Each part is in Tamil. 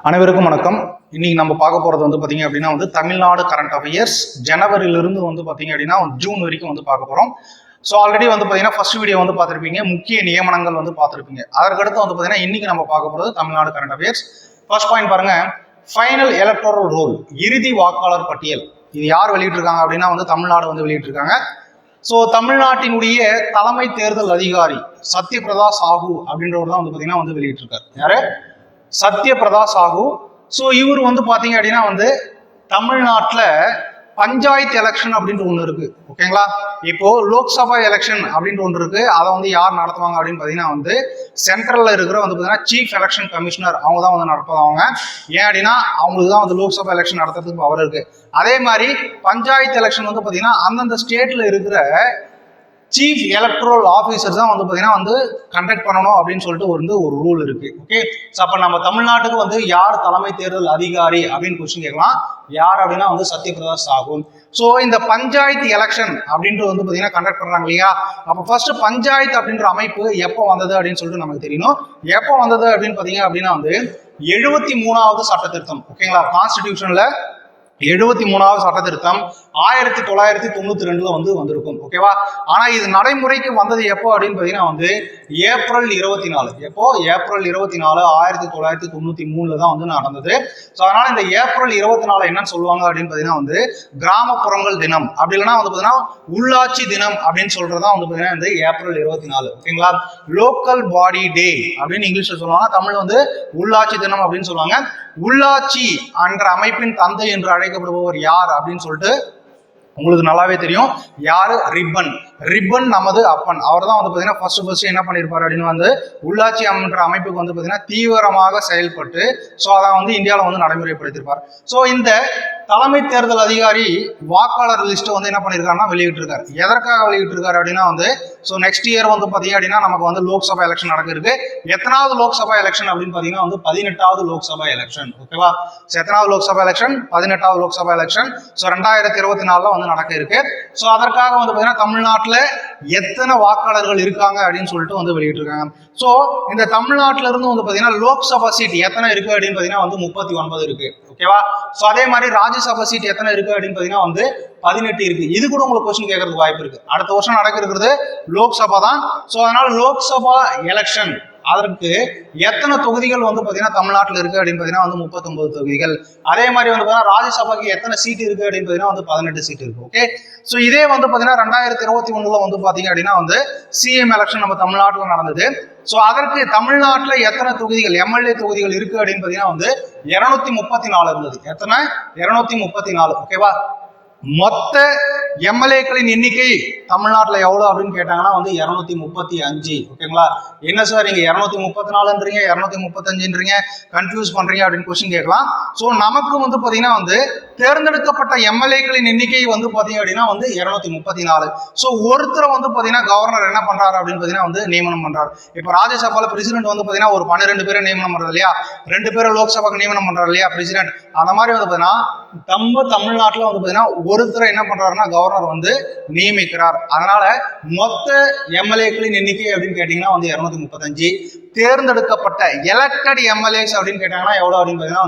அனைவருக்கும் வணக்கம். இன்னைக்கு நம்ம பார்க்க போறது பாத்தீங்க அப்படின்னா தமிழ்நாடு கரண்ட் அஃபேர்ஸ் ஜனவரியிலிருந்து பாத்தீங்க அப்படின்னா ஜூன் வரைக்கும் பார்க்க போறோம். ஸோ ஆல்ரெடி பாத்தீங்கன்னா ஃபர்ஸ்ட் வீடியோ பார்த்துருப்பீங்க, முக்கிய நியமனங்கள் பார்த்துருப்பீங்க. அதற்கடுத்து பாத்தீங்கன்னா இன்னைக்கு நம்ம பார்க்க போறது Tamil Nadu current affairs. First point பாருங்க, ஃபைனல் எலக்டோரல் ரோல், இறுதி வாக்காளர் பட்டியல். இது யார் வெளியிட்டிருக்காங்க அப்படின்னா தமிழ்நாடு வெளியிட்டிருக்காங்க. ஸோ தமிழ்நாட்டினுடைய தலைமை தேர்தல் அதிகாரி சத்யபிரதா சாஹூ அப்படின்றவர் தான் பாத்தீங்கன்னா வெளியிட்டிருக்காரு. யாரு? சத்யபிரதா சாஹூ. ஸோ இவர் பாத்தீங்க அப்படின்னா தமிழ்நாட்டில் பஞ்சாயத்து எலெக்ஷன் அப்படின்ற ஒன்று இருக்கு. ஓகேங்களா? இப்போ லோக்சபா எலெக்ஷன் அப்படின்ற ஒன்று இருக்கு. அதை யார் நடத்துவாங்க அப்படின்னு பாத்தீங்கன்னா சென்ட்ரல்ல இருக்கிற பாத்தீங்கன்னா சீஃப் எலெக்ஷன் கமிஷனர் அவங்க தான் நடத்துவாங்க. ஏன் அப்படின்னா அவங்களுக்கு தான் லோக்சபா எலெக்ஷன் நடத்துறதுக்கு பவர் இருக்கு. அதே மாதிரி பஞ்சாயத்து எலெக்ஷன் பாத்தீங்கன்னா அந்தந்த ஸ்டேட்ல இருக்கிற சீஃப் எலக்ட்ரல் ஆஃபீஸர் தான் பாத்தீங்கன்னா கண்டக்ட் பண்ணணும் அப்படின்னு சொல்லிட்டு ஒரு ரூல் இருக்கு. ஓகே, ஸோ அப்போ நம்ம தமிழ்நாட்டுக்கு யார் தலைமை தேர்தல் அதிகாரி அப்படின்னு கொஸ்டின் கேட்கலாம். யார் அப்படின்னா சத்யபிரதா சாஹூ. ஸோ இந்த பஞ்சாயத்து எலெக்ஷன் அப்படின்ட்டு பாத்தீங்கன்னா கண்டக்ட் பண்றாங்க இல்லையா? அப்போ ஃபர்ஸ்ட் பஞ்சாயத்து அப்படின்ற அமைப்பு எப்போ வந்தது அப்படின்னு சொல்லிட்டு நமக்கு தெரியணும். எப்போ வந்தது அப்படின்னு பாத்தீங்க அப்படின்னா 73வது சட்ட திருத்தம். ஓகேங்களா? கான்ஸ்டிடியூஷன்ல 73வது சட்ட திருத்தம் 1992 வந்திருக்கும். ஓகேவா? ஆனா இது நடைமுறைக்கு வந்தது எப்போ அப்படின்னு பாத்தீங்கன்னா ஏப்ரல் 24. எப்போ? ஏப்ரல் 24 1993 தான் நடந்தது. ஸோ அதனால இந்த ஏப்ரல் 24 என்னன்னு சொல்லுவாங்க அப்படின்னு பாத்தீங்கன்னா கிராமப்புறங்கள் தினம், அப்படி இல்லைன்னா பாத்தீங்கன்னா உள்ளாட்சி தினம் அப்படின்னு சொல்றதுதான் பாத்தீங்கன்னா ஏப்ரல் 24. ஓகேங்களா? லோக்கல் பாடி டே அப்படின்னு இங்கிலீஷ்ல சொல்லுவாங்க, தமிழ் உள்ளாட்சி தினம் அப்படின்னு சொல்லுவாங்க. உள்ளாட்சி என்ற அமைப்பின் தந்தை என்று அழைக்கப்படுபவர் யார் அப்படின்னு சொல்லிட்டு உங்களுக்கு நல்லாவே தெரியும். யாரு? ரிப்பன் நமது அப்பன். அவர் தான் பாத்தீங்கன்னா ஃபர்ஸ்ட் என்ன பண்ணிருப்பாரு அப்படின்னு உள்ளாட்சி என்ற அமைப்புக்கு பாத்தீங்கன்னா தீவிரமாக செயல்பட்டு ஸோ அதை இந்தியாவில் நடைமுறைப்படுத்திருப்பார். ஸோ இந்த தலைமை தேர்தல் அதிகாரி வாக்காளர் லிஸ்ட் என்ன பண்ணிருக்காருன்னா வெளியிட்டிருக்காரு. எதற்காக வெளியிட்டிருக்காரு அப்படின்னா ஸோ நெக்ஸ்ட் இயர் பாத்தீங்க அப்படின்னா நமக்கு லோக்சபா எலெக்ஷன் நடக்க இருக்கு. எத்தனாவது லோக்சபா எலெக்ஷன் அப்படின்னு பாத்தீங்கன்னா 18வது லோக்சபா எலெக்ஷன். ஓகேவா? எத்தனாவது லோக்சபா எலெக்ஷன்? 18வது லோக்சபா எலெக்ஷன். ஸோ 2024 நடக்க இருக்கு. ஸோ அதற்காக பாத்தீங்கன்னா தமிழ்நாட்டில் எத்தனை வாக்காளர்கள் இருக்காங்க அப்படின்னு சொல்லிட்டு வெளியிட்டிருக்காங்க. ஸோ இந்த தமிழ்நாட்டில இருந்து பாத்தீங்கன்னா லோக்சபா சீட் எத்தனை இருக்கு அப்படின்னு பாத்தீங்கன்னா 39 இருக்கு. ஓகேவா? ஸோ அதே மாதிரி ராஜ்யசபா சீட் எத்தனை இருக்கு அப்படின்னு பாத்தீங்கன்னா 18 இருக்கு. இது கூட உங்களுக்கு கொஸ்டின் கேட்கறதுக்கு வாய்ப்பு இருக்கு. அடுத்த வருஷம் நடக்க இருக்கிறது லோக்சபா தான். ஸோ அதனால லோக்சபா எலெக்ஷன் அதற்கு எத்தனை தொகுதிகள் பாத்தீங்கன்னா தமிழ்நாட்டில் இருக்கு அப்படின்னு பாத்தீங்கன்னா 39 தொகுதிகள். அதே மாதிரி பாத்தீங்கன்னா ராஜ்யசபாக்கு எத்தனை சீட் இருக்கு அப்படின்னு பாத்தீங்கன்னா 18 சீட் இருக்கு. ஓகே, ஸோ இதே பாத்தீங்கன்னா 2021 பாத்தீங்க அப்படின்னா சிஎம் எலெக்ஷன் நம்ம தமிழ்நாட்டில் நடந்தது. ஸோ அதற்கு தமிழ்நாட்டில் எத்தனை தொகுதிகள் எம்எல்ஏ தொகுதிகள் இருக்கு அப்படின்னு பாத்தீங்கன்னா 234 இருந்தது. எத்தனை? 234. ஓகேவா? மொத்த எம்எல்ஏக்களின் எண்ணிக்கை தமிழ்நாட்டில் எவ்வளவு அப்படின்னு கேட்டாங்கன்னா 235. ஓகேங்களா? என்ன சார் நீங்க 234ன்றீங்க 235ன்றீங்க கன்ஃபியூஸ் பண்றீங்க அப்படின்னு கொஸ்டின் கேட்கலாம். ஸோ நமக்கு பாத்தீங்கன்னா தேர்ந்தெடுக்கப்பட்ட எம்எல்ஏக்களின் எண்ணிக்கை பாத்தீங்க அப்படின்னா 234. ஸோ ஒருத்தர் பாத்தீங்கன்னா கவர்னர் என்ன பண்றாரு அப்படின்னு பாத்தீங்கன்னா நியமனம் பண்றாரு. இப்போ ராஜ்யசபால பிரசிடென்ட் பாத்தீங்கன்னா ஒரு 12 பேரை நியமனம் பண்றது இல்லையா? 2 பேரை லோக்சபாக்கு நியமனம் பண்றாரு இல்லையா பிரசிடென்ட்? அந்த மாதிரி பாத்தீங்கன்னா நம்ம தமிழ்நாட்டில் பாத்தீங்கன்னா ஒருத்தர் என்ன பண்றாருன்னா கவர்னர் நியமிக்கிறார். அதனால மொத்த எம்எல்ஏக்களின் எண்ணிக்கை அப்படின்னு கேட்டீங்கன்னா 235. தேர்ந்தெடுக்கப்பட்ட எலெக்டட் எம்எல்ஏஸ் அப்படின்னு கேட்டாங்கன்னா எவ்வளவு அப்படின்னு பாத்தீங்கன்னா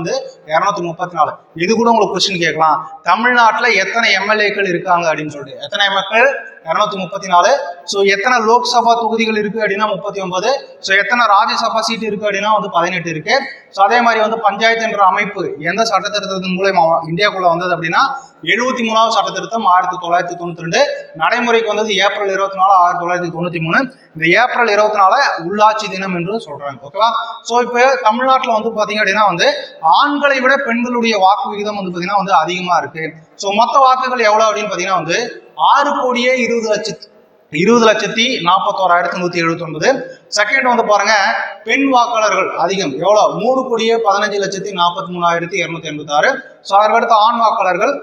234. இது கூட உங்களுக்கு கொஸ்டின் கேட்கலாம். தமிழ்நாட்டில் எத்தனை எம்எல்ஏக்கள் இருக்காங்க அப்படின்னு சொல்லிட்டு. எத்தனை எம்எல்ஏக்கள்? 234. ஸோ எத்தனை லோக்சபா தொகுதிகள் இருக்கு அப்படின்னா 39. ஸோ எத்தனை ராஜ்யசபா சீட் இருக்கு அப்படின்னா 18 இருக்கு. ஸோ அதே மாதிரி பஞ்சாயத்து என்ற அமைப்பு எந்த சட்ட திருத்தத்தின் மூலமா இந்தியாவுக்குள்ள வந்தது அப்படின்னா 73வது சட்ட திருத்தம் 1992. நடைமுறைக்கு வந்தது ஏப்ரல் 24 1993. இந்த ஏப்ரல் 24 உள்ளாட்சி தினம் என்று சொல்றாங்க. ஓகேவா? ஸோ இப்போ தமிழ்நாட்டில் பாத்தீங்க அப்படின்னா ஆண்களை விட பெண்களுடைய வாக்கு விகிதம் பாத்தீங்கன்னா அதிகமா இருக்கு. ஸோ மொத்த வாக்குகள் எவ்வளவு அப்படின்னு பாத்தீங்கன்னா 6,20,41,179. செகண்ட் பாருங்க, பெண் வாக்காளர்கள் அதிகம். எவ்வளவு? 3,15,43,286. ஸோ அதற்கடுத்து ஆண் வாக்காளர்கள்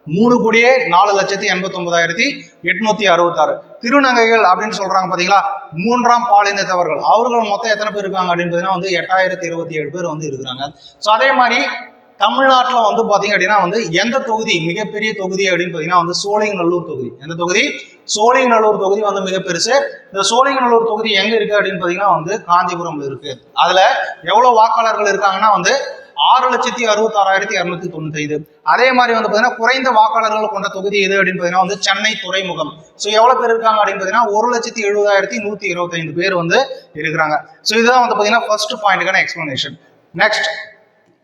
3,04,89,866. திருநங்கைகள் அப்படின்னு சொல்றாங்க பாத்தீங்களா, 3ஆம் பாலினத்தவர்கள், அவர்கள் மொத்தம் எத்தனை பேர் இருக்காங்க அப்படின்னு பாத்தீங்கன்னா 8,027 பேர் இருக்கிறாங்க. ஸோ அதே மாதிரி தமிழ்நாட்டில் பாத்தீங்க அப்படின்னா எந்த தொகுதி மிகப்பெரிய தொகுதி அப்படின்னு பாத்தீங்கன்னா சோழிங்கநல்லூர் தொகுதி. எந்த தொகுதி? சோழிங்கநல்லூர் தொகுதி மிக பெருசு. இந்த சோழிங்கநல்லூர் தொகுதி எங்க இருக்கு அப்படின்னு பாத்தீங்கன்னா காஞ்சிபுரம்ல இருக்கு. அதுல எவ்வளவு வாக்காளர்கள் இருக்காங்கன்னா 6,66,295. அதே மாதிரி வந்து பாத்தீங்கன்னா குறைந்த வாக்காளர்கள் கொண்ட தொகுதி எது அப்படின்னு பாத்தீங்கன்னா வந்து சென்னை துறைமுகம். சோ எவ்வளவு பேர் இருக்காங்க அப்படின்னு பாத்தீங்கன்னா 1,70,70,125 பேர் வந்து இருக்கிறாங்க. சோ இதுதான் வந்து பாத்தீங்கன்னா ஃபர்ஸ்ட் பாயிண்ட்கான explanation. Next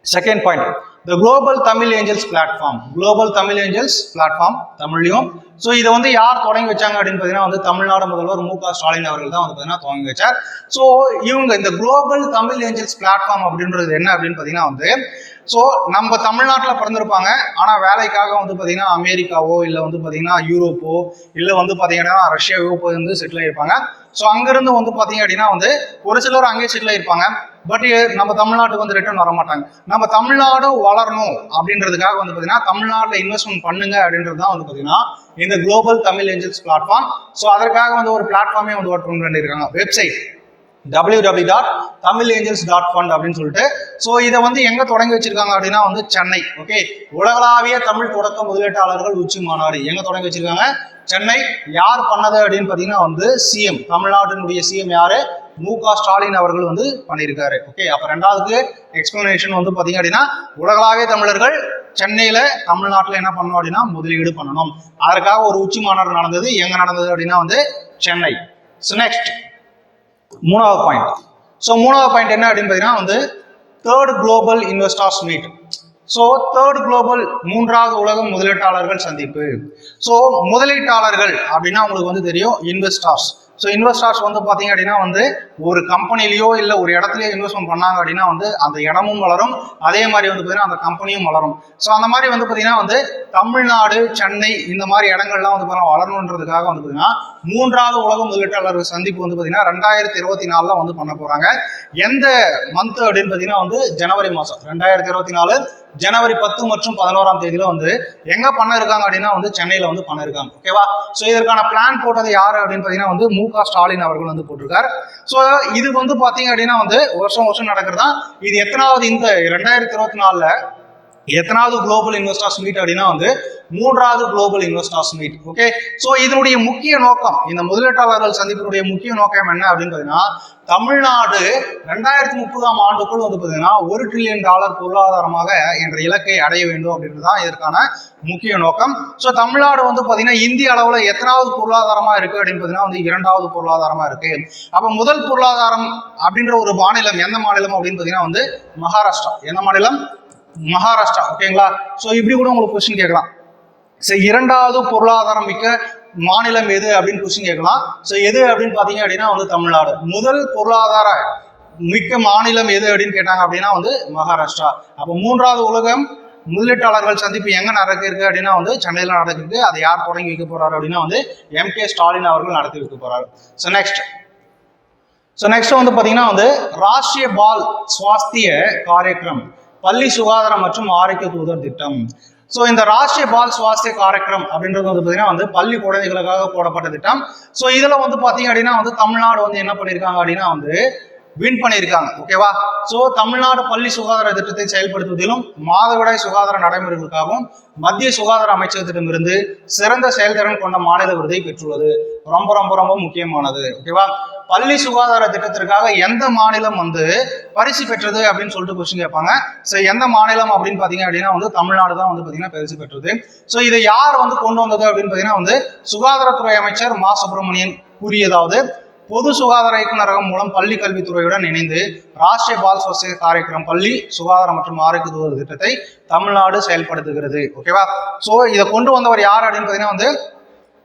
second point, the global Tamil angels platform. global Tamil angels platform தமிழ்லயும். ஸோ இதை வந்து யார் தொடங்கி வச்சாங்க அப்படின்னு பார்த்தீங்கன்னா வந்து தமிழ்நாடு முதல்வர் மு.க. ஸ்டாலின் அவர்கள் தான் வந்து பார்த்தீங்கன்னா தொடங்கி வச்சார். ஸோ இவங்க இந்த குளோபல் தமிழ் ஏஞ்சல்ஸ் பிளாட்ஃபார்ம் அப்படின்றது என்ன அப்படின்னு பார்த்தீங்கன்னா வந்து ஸோ நம்ம தமிழ்நாட்டில் பிறந்திருப்பாங்க, ஆனால் வேலைக்காக வந்து பார்த்தீங்கன்னா அமெரிக்காவோ இல்லை வந்து பார்த்தீங்கன்னா யூரோப்போ இல்லை வந்து பார்த்தீங்கன்னா ரஷ்யாவோ போய் வந்து செட்டில் ஆகிருப்பாங்க. ஸோ அங்கேருந்து வந்து பார்த்தீங்க அப்படின்னா வந்து ஒரு சிலர் அங்கேயே செட்டில் ஆகிருப்பாங்க. பட் நம்ம தமிழ்நாட்டுக்கு வந்து ரிட்டர்ன் வர மாட்டாங்க. நம்ம தமிழ்நாடு வளரணும் அப்படின்றதுக்காக வந்து பார்த்தீங்கன்னா தமிழ்நாட்டில் இன்வெஸ்ட்மெண்ட் பண்ணுங்க அப்படின்றது தான் வந்து பார்த்தீங்கன்னா இந்த global Tamil angels platform. So அதற்காக வந்து ஒரு பிளாட்ஃபார்மே வந்து ஒர்க் பண்ணிருக்காங்க, வெப்சைட் www.tamilangels.fund அப்படின்னு சொல்லிட்டு. ஸோ இதை வந்து எங்க தொடங்கி வச்சிருக்காங்க அப்படின்னா வந்து சென்னை. ஓகே, உலகளாவிய தமிழ் தொடக்க முதலீட்டாளர்கள் உச்சி மாநாடு எங்க தொடங்கி வச்சிருக்காங்க? சென்னை. யார் பண்ணது அப்படின்னு பாத்தீங்கன்னா வந்து சிஎம், தமிழ்நாட்டினுடைய சிஎம் யாரு? மு.க. ஸ்டாலின் அவர்கள் வந்து பண்ணியிருக்காரு. ஓகே, அப்ப ரெண்டாவது எக்ஸ்பிளனேஷன் வந்து பாத்தீங்க அப்படின்னா உலகளாவிய தமிழர்கள் சென்னையில தமிழ்நாட்டில் என்ன பண்ணணும் அப்படின்னா முதலீடு பண்ணணும். அதற்காக ஒரு உச்சி மாநாடு நடந்தது. எங்க நடந்தது அப்படின்னா வந்து சென்னை. நெக்ஸ்ட் மூணாவது பாயிண்ட். ஸோ மூணாவது பாயிண்ட் என்ன அப்படின்னு பார்த்தீங்கன்னா வந்து third global investors meet. So third global மூன்றாவது உலக முதலீட்டாளர்கள் சந்திப்பு. ஸோ முதலீட்டாளர்கள் அப்படின்னா உங்களுக்கு வந்து தெரியும் இன்வெஸ்டர்ஸ். ஸோ இன்வெஸ்டர்ஸ் வந்து பார்த்தீங்க அப்படின்னா வந்து ஒரு கம்பெனிலையோ இல்லை ஒரு இடத்துலையோ இன்வெஸ்ட்மெண்ட் பண்ணாங்க அப்படின்னா வந்து அந்த இடமும் வளரும், அதே மாதிரி வந்து பார்த்தீங்கன்னா அந்த கம்பெனியும் வளரும். ஸோ அந்த மாதிரி வந்து பார்த்தீங்கன்னா வந்து தமிழ்நாடு, சென்னை இந்த மாதிரி இடங்கள்லாம் வந்து பார்த்தீங்கன்னா வளரணுன்றதுக்காக வந்து பார்த்தீங்கன்னா மூன்றாவது உலக முதலீட்டாளர்கள் சந்திப்பு வந்து பார்த்தீங்கன்னா 2024 வந்து பண்ண போறாங்க. எந்த மந்த் அப்படின்னு பார்த்தீங்கன்னா வந்து ஜனவரி மாதம் 2024 ஜனவரி 10 மற்றும் 11ஆம் தேதியில வந்து எங்க பண்ண இருக்காங்க அப்படின்னா வந்து சென்னையில வந்து பண்ண இருக்காங்க. ஓகேவா? ஸோ இதற்கான பிளான் போட்டது யாரு அப்படின்னு பார்த்தீங்கன்னா வந்து மு.க. ஸ்டாலின் அவர்கள் வந்து போட்டிருக்காரு. ஸோ இது வந்து பாத்தீங்க அப்படின்னா வந்து வருஷம் வருஷம் நடக்கிறதா. இது எத்தனாவது இந்த 2024 எத்தனாவது குளோபல் இன்வெஸ்டர்ஸ் மீட் அப்படின்னா வந்து மூன்றாவது global investors meet. Okay, so இதனுடைய முக்கிய நோக்கம், இந்த முதலீட்டாளர்கள் சந்திப்பினுடைய முக்கிய நோக்கம் என்ன அப்படின்னு பார்த்தீங்கன்னா தமிழ்நாடு 2030ஆம் ஆண்டுக்குள் வந்து பார்த்தீங்கன்னா $1 trillion பொருளாதாரமாக என்ற இலக்கை அடைய வேண்டும் அப்படின்றது தான் இதற்கான முக்கிய நோக்கம். ஸோ தமிழ்நாடு வந்து பார்த்தீங்கன்னா இந்திய அளவில் எத்தனாவது பொருளாதாரமா இருக்கு அப்படின்னு பார்த்தீங்கன்னா வந்து 2வது பொருளாதாரமா இருக்கு. அப்போ முதல் பொருளாதாரம் அப்படின்ற ஒரு மாநிலம் எந்த மாநிலம் அப்படின்னு பார்த்தீங்கன்னா வந்து மகாராஷ்டிரா. எந்த மாநிலம்? மகாராஷ்டிரா. ஓகேங்களா? ஸோ இப்படி கூட உங்களுக்கு கொஸ்டின் கேட்கலாம். சரி, 2வது பொருளாதாரம் மிக்க மாநிலம் எது அப்படின்னு கொஸ்டின் கேட்கலாம். ஸோ எது அப்படின்னு பார்த்தீங்க அப்படின்னா வந்து தமிழ்நாடு. முதல் பொருளாதார மிக்க மாநிலம் எது அப்படின்னு கேட்டாங்க அப்படின்னா வந்து மகாராஷ்டிரா. அப்போ மூன்றாவது உலகம் முதலீட்டாளர்கள் சந்திப்பு எங்க நடக்க இருக்கு அப்படின்னா வந்து சென்னையில நடக்குது. அதை யார் தொடங்கி வைக்க போறாரு அப்படின்னா வந்து M.K. ஸ்டாலின் அவர்கள் நடத்தி வைக்க போறாரு. ஸோ நெக்ஸ்ட் வந்து பாத்தீங்கன்னா வந்து ராஷ்டிரிய பால் ஸ்வாஸ்திய காரியக்ரம், பள்ளி சுகாதாரம் மற்றும் ஆரோக்கிய தூதர் திட்டம். ஸோ இந்த ராஷ்டிரிய பால் சுவாஸ்திய காரியக்ரம் அப்படின்றது வந்து பார்த்தீங்கன்னா வந்து பள்ளி குழந்தைகளுக்காக போடப்பட்ட திட்டம். ஸோ இதில் வந்து பார்த்தீங்க அப்படின்னா வந்து தமிழ்நாடு வந்து என்ன பண்ணியிருக்காங்க அப்படின்னா வந்து வின் பண்ணியிருக்காங்க. ஓகேவா? ஸோ தமிழ்நாடு பள்ளி சுகாதார திட்டத்தை செயல்படுத்துவதிலும் மாதவிடாய் சுகாதார நடைமுறைகளுக்காகவும் மத்திய சுகாதார அமைச்சகத்திடமிருந்து சிறந்த செயல்திறன் கொண்ட மாநில விருதை பெற்றுள்ளது. ரொம்ப ரொம்ப ரொம்ப முக்கியமானது. ஓகேவா? பள்ளி சுகாதார திட்டத்திற்காக எந்த மாநிலம் வந்து பரிசு பெற்றது அப்படின்னு சொல்லிட்டு கொஸ்டின் கேட்பாங்க. ஸோ எந்த மாநிலம் அப்படின்னு பார்த்தீங்க அப்படின்னா வந்து தமிழ்நாடு தான் வந்து பார்த்தீங்கன்னா பரிசு பெற்றது. ஸோ இதை யார் வந்து கொண்டு வந்தது அப்படின்னு பார்த்தீங்கன்னா வந்து சுகாதாரத்துறை அமைச்சர் மா சுப்பிரமணியன் கூறியதாவது பொது சுகாதார இயக்குநரகம் மூலம் பள்ளி கல்வித்துறையுடன் இணைந்து ராஷ்டிரிய பால் ஸ்வாஸ்திய காரியக்ரம் பள்ளி சுகாதாரம் மற்றும் ஆரோக்கிய தூதர் திட்டத்தை தமிழ்நாடு செயல்படுத்துகிறது. ஓகேவா? ஸோ இதை கொண்டு வந்தவர் யார் அப்படின்னு பார்த்தீங்கன்னா வந்து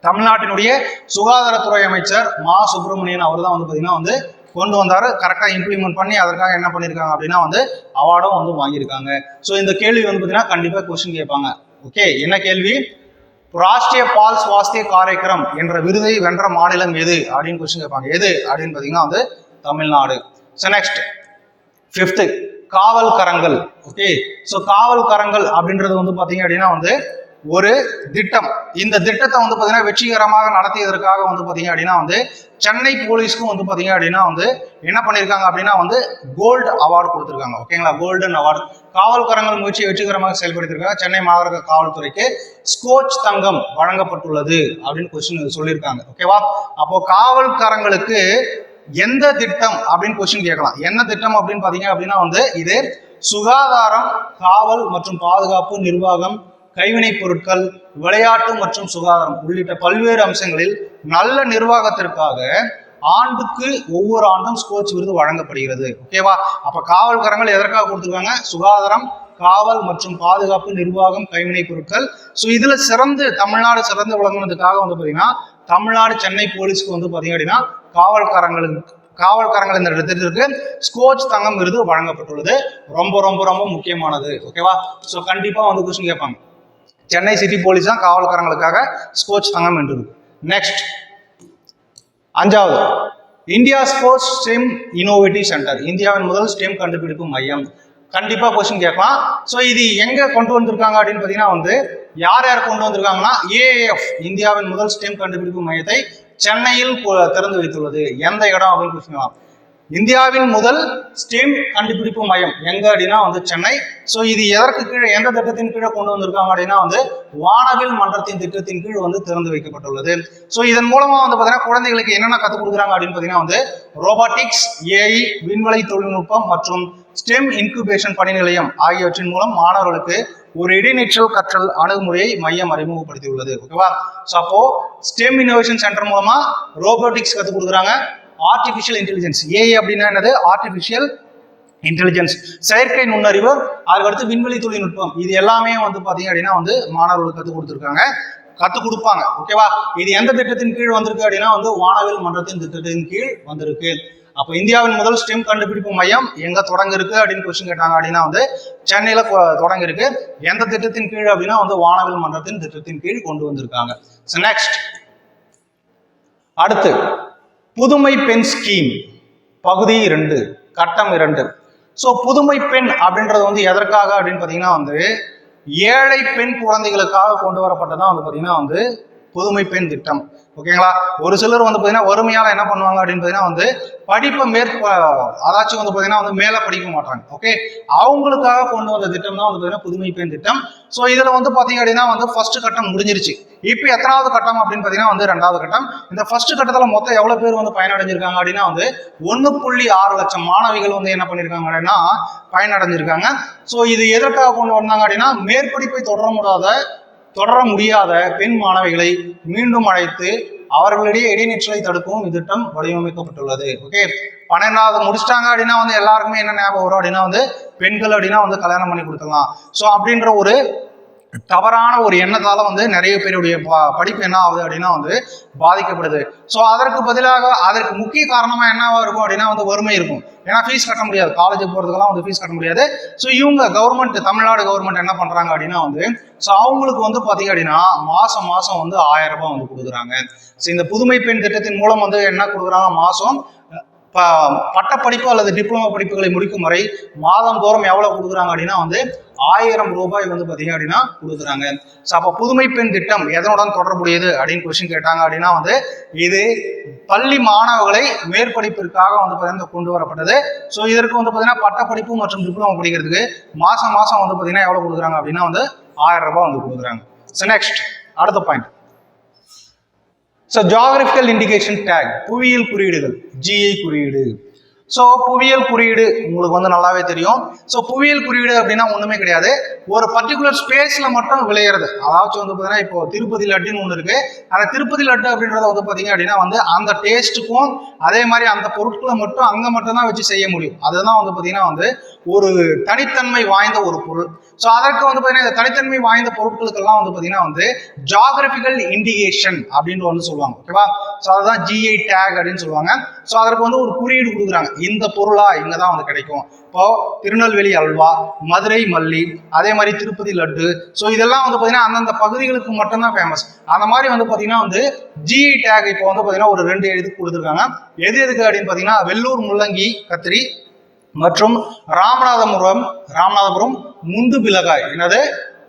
தமிழ்நாட்டினுடைய சுகாதாரத்துறை அமைச்சர் மா சுப்பிரமணியன் அவர் தான் வந்து பார்த்தீங்கன்னா வந்து கொண்டு வந்தாரு. கரெக்டாக இம்ப்ளிமெண்ட் பண்ணி அதற்காக என்ன பண்ணியிருக்காங்க அப்படின்னா வந்து அவார்டும் வந்து வாங்கியிருக்காங்க. ஸோ இந்த கேள்வி வந்து பார்த்தீங்கன்னா கண்டிப்பாக கொஸ்டின் கேட்பாங்க. ஓகே, என்ன கேள்வி? ராஷ்டிரிய பால் ஸ்வாஸ்திய காரியக்ரம் என்ற விருதை வென்ற மாநிலம் எது அப்படின்னு கொஸ்டின் கேட்பாங்க. எது அப்படின்னு பார்த்தீங்கன்னா வந்து தமிழ்நாடு. ஸோ நெக்ஸ்ட் 5th காவல் கரங்கள். ஓகே, ஸோ காவல் கரங்கள் அப்படின்றது வந்து பார்த்தீங்க அப்படின்னா வந்து ஒரு திட்டம். இந்த திட்டத்தை வந்து பார்த்தீங்கன்னா வெற்றிகரமாக நடத்தியதற்காக வந்து பார்த்தீங்க அப்படின்னா வந்து சென்னை போலீஸ்க்கும் வந்து பார்த்தீங்க அப்படின்னா வந்து என்ன பண்ணியிருக்காங்க அப்படின்னா வந்து கோல்டு அவார்டு கொடுத்துருக்காங்க. ஓகேங்களா? Golden award. காவல் கரங்கள் முயற்சியை வெற்றிகரமாக செயல்படுத்தியிருக்காங்க. சென்னை மாநகர காவல்துறைக்கு ஸ்கோச் தங்கம் வழங்கப்பட்டுள்ளது அப்படின்னு கொஸ்டின் சொல்லியிருக்காங்க. ஓகேவா? அப்போ காவல் கரங்களுக்கு எந்த திட்டம் அப்படின்னு கொஸ்டின் கேட்கலாம். என்ன திட்டம் அப்படின்னு பாத்தீங்க அப்படின்னா வந்து இது சுகாதாரம், காவல் மற்றும் பாதுகாப்பு, நிர்வாகம், கைவினைப் பொருட்கள், விளையாட்டு மற்றும் சுகாதாரம் உள்ளிட்ட பல்வேறு அம்சங்களில் நல்ல நிர்வாகத்திற்காக ஆண்டுக்கு ஒவ்வொரு ஆண்டும் ஸ்கோச் விருது வழங்கப்படுகிறது. ஓகேவா? அப்ப காவல்காரங்கள் எதற்காக கொடுத்துருக்காங்க? சுகாதாரம், காவல் மற்றும் பாதுகாப்பு, நிர்வாகம், கைவினைப் பொருட்கள். ஸோ இதுல தமிழ்நாடு சிறந்து விளங்குனதுக்காக வந்து பாத்தீங்கன்னா தமிழ்நாடு சென்னை போலீஸ்க்கு வந்து பாத்தீங்க அப்படின்னா காவல்காரங்கள் இந்த திட்டத்திற்கு ஸ்கோச் தங்கம் விருது வழங்கப்பட்டுள்ளது. ரொம்ப ரொம்ப ரொம்ப முக்கியமானது. ஓகேவா? ஸோ கண்டிப்பா வந்து கொஸ்டின் கேட்பாங்க. சென்னை சிட்டி போலீஸ் தான் காவல்காரங்களுக்காக ஸ்கோச் தங்கம் வென்றது. நெக்ஸ்ட் 5வது India sports stem innovative centre, இந்தியாவின் முதல் ஸ்டெம் கண்டுபிடிப்பு மையம். கண்டிப்பா கொஸ்டின் கேட்கலாம். ஸோ இது எங்க கொண்டு வந்திருக்காங்க அப்படின்னு பாத்தீங்கன்னா வந்து யார் யார் கொண்டு வந்திருக்காங்கன்னா ஏஏஎஃப் இந்தியாவின் முதல் ஸ்டெம் கண்டுபிடிப்பு மையத்தை சென்னையில் திறந்து வைத்துள்ளது. எந்த இடம் அப்படின்னு கொஸ்டின். இந்தியாவின் முதல் ஸ்டெம் கண்டுபிடிப்பு மையம் எங்க அப்படின்னா வந்து சென்னை. ஸோ இது எதற்கு கீழே, எந்த திட்டத்தின் கீழே கொண்டு வந்திருக்காங்க அப்படின்னா வந்து வானவில் மன்றத்தின் திட்டத்தின் கீழ் வந்து திறந்து வைக்கப்பட்டுள்ளது. ஸோ இதன் மூலமா வந்து பாத்தீங்கன்னா குழந்தைகளுக்கு என்னென்ன கற்றுக் கொடுக்குறாங்க அப்படின்னு பாத்தீங்கன்னா வந்து ரோபாட்டிக்ஸ், ஏஐ, விண்வெளி தொழில்நுட்பம் மற்றும் ஸ்டெம் இன்குபேஷன் பணி நிலையம் ஆகியவற்றின் மூலம் மாணவர்களுக்கு ஒரு இடைநிற்றல் கற்றல் அணுகுமுறையை மையம் அறிமுகப்படுத்தியுள்ளது. ஓகேவா? ஸோ அப்போ ஸ்டெம் இன்னோவேஷன் சென்டர் மூலமா ரோபோட்டிக்ஸ் கற்றுக் கொடுக்குறாங்க. ஆர்டிபிஷியல் இன்டெலிஜென்ஸ், ஏஐ அப்படின்னா என்னது? ஆர்டிபிஷியல் இன்டெலிஜென்ஸ், செயற்கை நுண்ணறிவு, அதுக்கடுத்து விண்வெளி தொழில்நுட்பம். இது எல்லாமே வந்து பாத்தீங்க அப்படின்னா வந்து மாணவர்களுக்கு கற்றுக் கொடுப்பாங்க. ஓகேவா? இது எந்த திட்டத்தின் கீழ் வந்திருக்கு அப்படின்னா வந்து வானவில் மன்றத்தின் திட்டத்தின் கீழ் வந்திருக்கு. அப்போ இந்தியாவின் முதல் ஸ்டெம் கண்டுபிடிப்பு மையம் எங்க தொடங்க இருக்கு அப்படின்னு கொஸ்டின் கேட்டாங்க அப்படின்னா வந்து சென்னையில தொடங்க இருக்கு. எந்த திட்டத்தின் கீழ் அப்படின்னா வந்து வானவில் மன்றத்தின் திட்டத்தின் கீழ் கொண்டு வந்திருக்காங்க. நெக்ஸ்ட் அடுத்து புதுமை பெண் ஸ்கீம் பகுதி 2 கட்டம் 2. ஸோ புதுமை பெண் அப்படின்றது வந்து எதற்காக அப்படின்னு பாத்தீங்கன்னா வந்து ஏழை பெண் குழந்தைகளுக்காக கொண்டு வரப்பட்டதான் வந்து பாத்தீங்கன்னா வந்து புதுமை பெண் திட்டம். ஓகேங்களா? ஒரு சிலர் வந்து பாத்தீங்கன்னா வறுமையால என்ன பண்ணுவாங்க அப்படின்னு பாத்தீங்கன்னா வந்து படிப்பை அதாச்சும் வந்து பாத்தீங்கன்னா வந்து மேல படிக்க மாட்டாங்க. ஓகே, அவங்களுக்காக கொண்டு வந்த திட்டம் தான் வந்து பாத்தீங்கன்னா புதுமை பெண் திட்டம். ஸோ இதுல வந்து பாத்தீங்க அப்படின்னா வந்து ஃபர்ஸ்ட் கட்டம் முடிஞ்சிருச்சு. இப்போ எத்தனாவது கட்டம் அப்படின்னு பாத்தீங்கன்னா வந்து 2வது கட்டம். இந்த ஃபர்ஸ்ட் கட்டத்துல மொத்தம் எவ்வளவு பேர் வந்து பயனடைஞ்சிருக்காங்க அப்படின்னா வந்து 1.6 லட்சம் மாணவிகள் வந்து என்ன பண்ணிருக்காங்க அப்படின்னா பயனடைஞ்சிருக்காங்க. ஸோ இது எதற்காக கொண்டு வந்தாங்க அப்படின்னா மேற்படிப்பை தொடர முடியாத பெண் மாணவிகளை மீண்டும் அழைத்து அவர்களிடையே இடைநிற்றலை தடுக்கவும் இத்திட்டம் வடிவமைக்கப்பட்டுள்ளது. ஓகே, 12வது முடிச்சிட்டாங்க அப்படின்னா வந்து எல்லாருக்குமே என்ன ஞாபகம் வரும் அப்படின்னா வந்து பெண்கள் அப்படின்னா வந்து கல்யாணம் பண்ணி கொடுத்துடலாம். ஸோ அப்படின்ற ஒரு தவறான ஒரு எண்ணத்தால வந்து நிறைய பேருடைய படிப்பு என்ன ஆகுது அப்படின்னா வந்து பாதிக்கப்படுது. ஸோ அதற்கு பதிலாக அதற்கு முக்கிய காரணமா என்னவா இருக்கும் அப்படின்னா வந்து வறுமை இருக்கும். ஏன்னா ஃபீஸ் கட்ட முடியாது, காலேஜுக்கு போறதுக்கெல்லாம் வந்து ஃபீஸ் கட்ட முடியாது. ஸோ இவங்க தமிழ்நாடு கவர்மெண்ட் என்ன பண்றாங்க அப்படின்னா வந்து ஸோ அவங்களுக்கு வந்து பாத்தீங்க அப்படின்னா மாசம் வந்து 1000 ரூபாய் வந்து கொடுக்குறாங்க. ஸோ இந்த புதுமை பெண் திட்டத்தின் மூலம் வந்து என்ன கொடுக்குறாங்க, மாசம் பட்டப்படிப்பு அல்லது டிப்ளமோ படிப்புகளை முடிக்கும் வரை மாதந்தோறும் எவ்வளவு கொடுக்குறாங்க அப்படின்னா வந்து 1000 ரூபாய் வந்து பாத்தீங்க அப்படின்னா கொடுக்குறாங்க. ஸோ அப்போ புதுமை பெண் திட்டம் எதனுடன் தொடர்புடையது அப்படின்னு கொஸ்டின் கேட்டாங்க அப்படின்னா வந்து இது பள்ளி மாணவர்களை மேற்படிப்பிற்காக வந்து பாத்தீங்கன்னா கொண்டு வரப்பட்டது. ஸோ இதற்கு வந்து பாத்தீங்கன்னா பட்டப்படிப்பு மற்றும் டிப்ளமோ படிக்கிறதுக்கு மாசம் வந்து பாத்தீங்கன்னா எவ்வளவு கொடுக்குறாங்க அப்படின்னா வந்து 1000 ரூபாய் வந்து கொடுக்குறாங்க. ஸோ நெக்ஸ்ட் அடுத்த point. So geographical indication take, புவியியல் குறியீடுகள், ஜிஐ குறியீடு. ஸோ புவியியல் குறியீடு உங்களுக்கு வந்து நல்லாவே தெரியும். ஸோ புவியியல் குறியீடு அப்படின்னா ஒண்ணுமே கிடையாது, ஒரு பர்டிகுலர் ஸ்பேஸ்ல மட்டும் விளையிறது. அதாச்சும் வந்து பார்த்தீங்கன்னா இப்போ திருப்பதி லட்டுன்னு ஒன்று இருக்கு. அந்த திருப்பதி லட்டு அப்படின்றத வந்து பார்த்தீங்க அப்படின்னா வந்து அந்த டேஸ்ட்டுக்கும் அதே மாதிரி அந்த பொருட்களை மட்டும் அங்கே மட்டும்தான் வச்சு செய்ய முடியும். அதுதான் வந்து பார்த்தீங்கன்னா வந்து ஒரு தனித்தன்மை வாய்ந்த ஒரு பொருள். ஸோ அதற்கு வந்து பார்த்தீங்கன்னா இந்த தனித்தன்மை வாய்ந்த பொருட்களுக்கெல்லாம் வந்து பார்த்தீங்கன்னா வந்து ஜியோகிராபிக்கல் இண்டிகேஷன் அப்படின்னு வந்து சொல்லுவாங்க. ஓகேவா? ஸோ அதுதான் ஜிஐ டேக் அப்படின்னு சொல்லுவாங்க. ஸோ அதற்கு வந்து ஒரு குறியீடு கொடுக்குறாங்க, இந்த பொருளா இங்கே தான் வந்து கிடைக்கும். இப்போ திருநெல்வேலி அல்வா, மதுரை மல்லி, அதே மாதிரி திருப்பதி லட்டு. ஸோ இதெல்லாம் வந்து பார்த்தீங்கன்னா அந்தந்த பகுதிகளுக்கு மட்டும்தான் ஃபேமஸ். அந்த மாதிரி வந்து பார்த்தீங்கன்னா வந்து ஜிஐ டேக் இப்போ வந்து பார்த்தீங்கன்னா ஒரு 2 எழுதி கொடுத்துருக்காங்க. எதுக்கு அப்படின்னு பார்த்தீங்கன்னா வெள்ளூர் முள்ளங்கி கத்திரி மற்றும் ராமநாதபுரம் முந்து மிளகாய். என்னது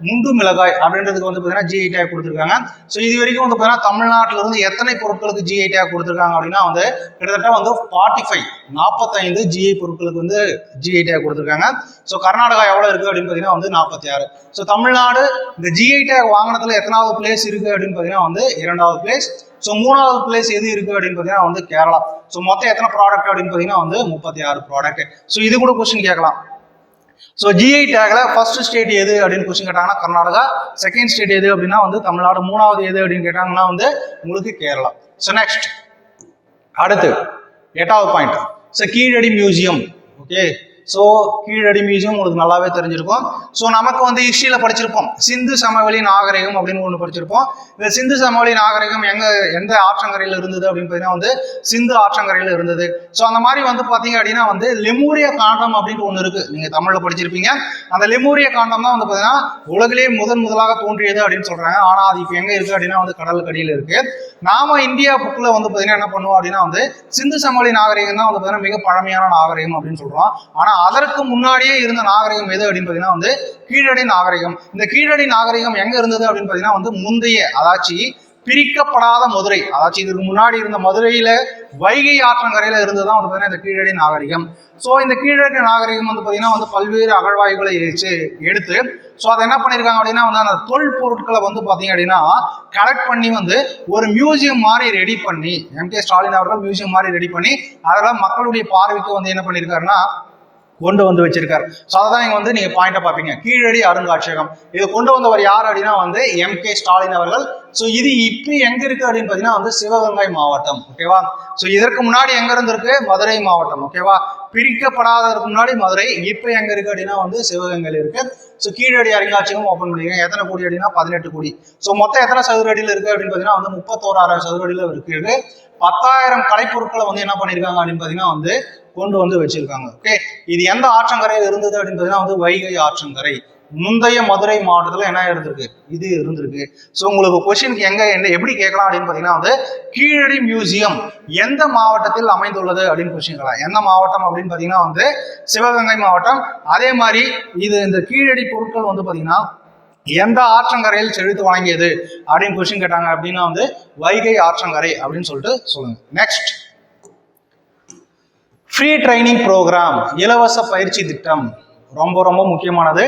முண்டு மிளகாய் அப்படின்றதுக்கு வந்து பார்த்தீங்கன்னா ஜிஐ டேக் கொடுத்துருக்காங்க. ஸோ இது வரைக்கும் வந்து பார்த்தீங்கன்னா தமிழ்நாட்டில இருந்து எத்தனை பொருட்களுக்கு ஜிஐ டேக் கொடுத்துருக்காங்க அப்படின்னா வந்து கிட்டத்தட்ட வந்து 45 ஜிஐ பொருட்களுக்கு வந்து ஜிஐ டேக் கொடுத்துருக்காங்க. ஸோ கர்நாடகா எவ்வளோ இருக்கு அப்படின்னு பார்த்தீங்கன்னா வந்து 46. ஸோ தமிழ்நாடு இந்த ஜிஐ டேக் வாங்கினதுல எத்தனாவது பிளேஸ் இருக்கு அப்படின்னு பார்த்தீங்கன்னா வந்து 2வது பிளேஸ். ஸோ 3வது பிளேஸ் எது இருக்கு அப்படின்னு பார்த்தீங்கன்னா வந்து கேரளா. ஸோ மொத்தம் எத்தனை ப்ராடக்ட் அப்படின்னு பார்த்தீங்கன்னா வந்து 36 ப்ராடக்ட். ஸோ இது கூட கொஸ்டின் கேட்கலாம். ஸோ ஜிஐ டேக்ல ஃபர்ஸ்ட் ஸ்டேட் எது அப்படின்னு கொஸ்டின் கேட்டாங்கன்னா கர்நாடகா, செகண்ட் ஸ்டேட் எது அப்படின்னா வந்து தமிழ்நாடு, 3வது எது அப்படின்னு கேட்டாங்கன்னா வந்து உங்களுக்கு கேரளா. ஸோ நெக்ஸ்ட் அடுத்து 8வது point. So Keeladi museum. Okay, so Keeladi museum உங்களுக்கு நல்லாவே தெரிஞ்சிருக்கும். ஸோ நமக்கு வந்து ஹிஸ்டரியில படிச்சிருப்போம் சிந்து சமவெளி நாகரிகம் அப்படின்னு ஒன்று படிச்சிருப்போம். இந்த சிந்து சமவெளி நாகரிகம் எந்த ஆற்றங்கரையில் இருந்தது அப்படின்னு பார்த்தீங்கன்னா வந்து சிந்து ஆற்றங்கரையில் இருந்தது. ஸோ அந்த மாதிரி வந்து பார்த்தீங்க அப்படின்னா வந்து லெமூரிய காண்டம் அப்படின்னு ஒன்று இருக்கு, நீங்க தமிழ்ல படிச்சிருப்பீங்க. அந்த லெமூரிய காண்டம் தான் வந்து பார்த்தீங்கன்னா உலகிலேயே முதலாக தோன்றியது அப்படின்னு சொல்றாங்க. ஆனால் அது இப்போ எங்க இருக்கு அப்படின்னா வந்து கடலுக்கு அடியில் இருக்கு. நாம இந்தியா புக்ல வந்து பார்த்தீங்கன்னா என்ன பண்ணுவோம் அப்படின்னா வந்து சிந்து சமவெளி நாகரிகம் தான் வந்து பார்த்தீங்கன்னா மிக பழமையான நாகரிகம் அப்படின்னு சொல்றோம். ஆனா அதற்கு முன்னாடியே இருந்த நாகரிகம் எது அப்படின்னு பார்த்தீங்கன்னா வந்து கீழடி நாகரிகம். இந்த கீழடி நாகரிகம் எங்க இருந்தது அப்படின்னு பார்த்தீங்கன்னா வந்து முந்தைய அதாச்சி பிரிக்கப்படாத மதுரை, அதாச்சும் இதுக்கு முன்னாடி இருந்த மதுரையில வைகை ஆற்றங்கரையில இருந்துதான் வந்து பார்த்தீங்கன்னா இந்த கீழடி நாகரிகம். ஸோ இந்த கீழடி நாகரிகம் வந்து பார்த்தீங்கன்னா வந்து பல்வேறு அகழ்வாய்வுகளை எடுத்து ஸோ அதை என்ன பண்ணியிருக்காங்க அப்படின்னா வந்து அந்த தொல் பொருட்களை வந்து பார்த்தீங்க அப்படின்னா கலெக்ட் பண்ணி வந்து ஒரு மியூசியம் மாதிரி ரெடி பண்ணி எம்.கே. ஸ்டாலின் அவர்கள் மியூசியம் மாதிரி ரெடி பண்ணி அதெல்லாம் மக்களுடைய பார்வைக்கு வந்து என்ன பண்ணியிருக்காருன்னா கொண்டு வந்து வச்சிருக்காரு. ஸோ அதான் இங்க வந்து நீங்க பாயிண்டா பார்ப்பீங்க கீழடி அருங்காட்சியகம். இது கொண்டு வந்தவர் யார் அப்படின்னா வந்து எம்.கே. ஸ்டாலின் அவர்கள். ஸோ இது இப்போ எங்க இருக்கு அப்படின்னு பார்த்தீங்கன்னா வந்து சிவகங்கை மாவட்டம். ஓகேவா, ஸோ இதற்கு முன்னாடி எங்க இருந்திருக்கு மதுரை மாவட்டம். ஓகேவா, பிரிக்கப்படாததுக்கு முன்னாடி மதுரை, இப்போ எங்க இருக்கு அப்படின்னா வந்து சிவகங்கையில் இருக்கு. ஸோ கீழடி அருங்காட்சியகம் ஓப்பன் பண்ணிருக்கேன். எத்தனை கோடி அப்படின்னா 18 கோடி. ஸோ மொத்தம் எத்தனை சதுர அடியில் இருக்கு அப்படின்னு பார்த்தீங்கன்னா வந்து 31,000 சதுர அடியில் இருக்கு. 10,000 கலைப்பொருட்களை வந்து என்ன பண்ணிருக்காங்க அப்படின்னு பார்த்தீங்கன்னா வந்து கொண்டு வந்து வச்சிருக்காங்க. ஓகே, இது எந்த ஆற்றங்கரையில் இருந்தது அப்படின்னு பார்த்தீங்கன்னா வந்து வைகை ஆற்றங்கரை. முந்தைய மதுரை மாவட்டத்தில் என்ன இருந்திருக்கு, இது இருந்திருக்கு. ஸோ உங்களுக்கு கொஸ்டினுக்கு எப்படி கேட்கலாம் அப்படின்னு பார்த்தீங்கன்னா வந்து கீழடி மியூசியம் எந்த மாவட்டத்தில் அமைந்துள்ளது அப்படின்னு கொஸ்டின் கேட்கலாம். எந்த மாவட்டம் அப்படின்னு பார்த்தீங்கன்னா வந்து சிவகங்கை மாவட்டம். அதே மாதிரி இந்த கீழடி பொருட்கள் வந்து பார்த்தீங்கன்னா எந்த ஆற்றங்கரையில் செழித்து வழங்கியது அப்படின்னு கொஸ்டின் கேட்டாங்க அப்படின்னா வந்து வைகை ஆற்றங்கரை அப்படின்னு சொல்லிட்டு சொல்லுங்க. நெக்ஸ்ட் ஃப்ரீ ட்ரைனிங் ப்ரோக்ராம், இலவச பயிற்சி திட்டம் ரொம்ப ரொம்ப முக்கியமானது.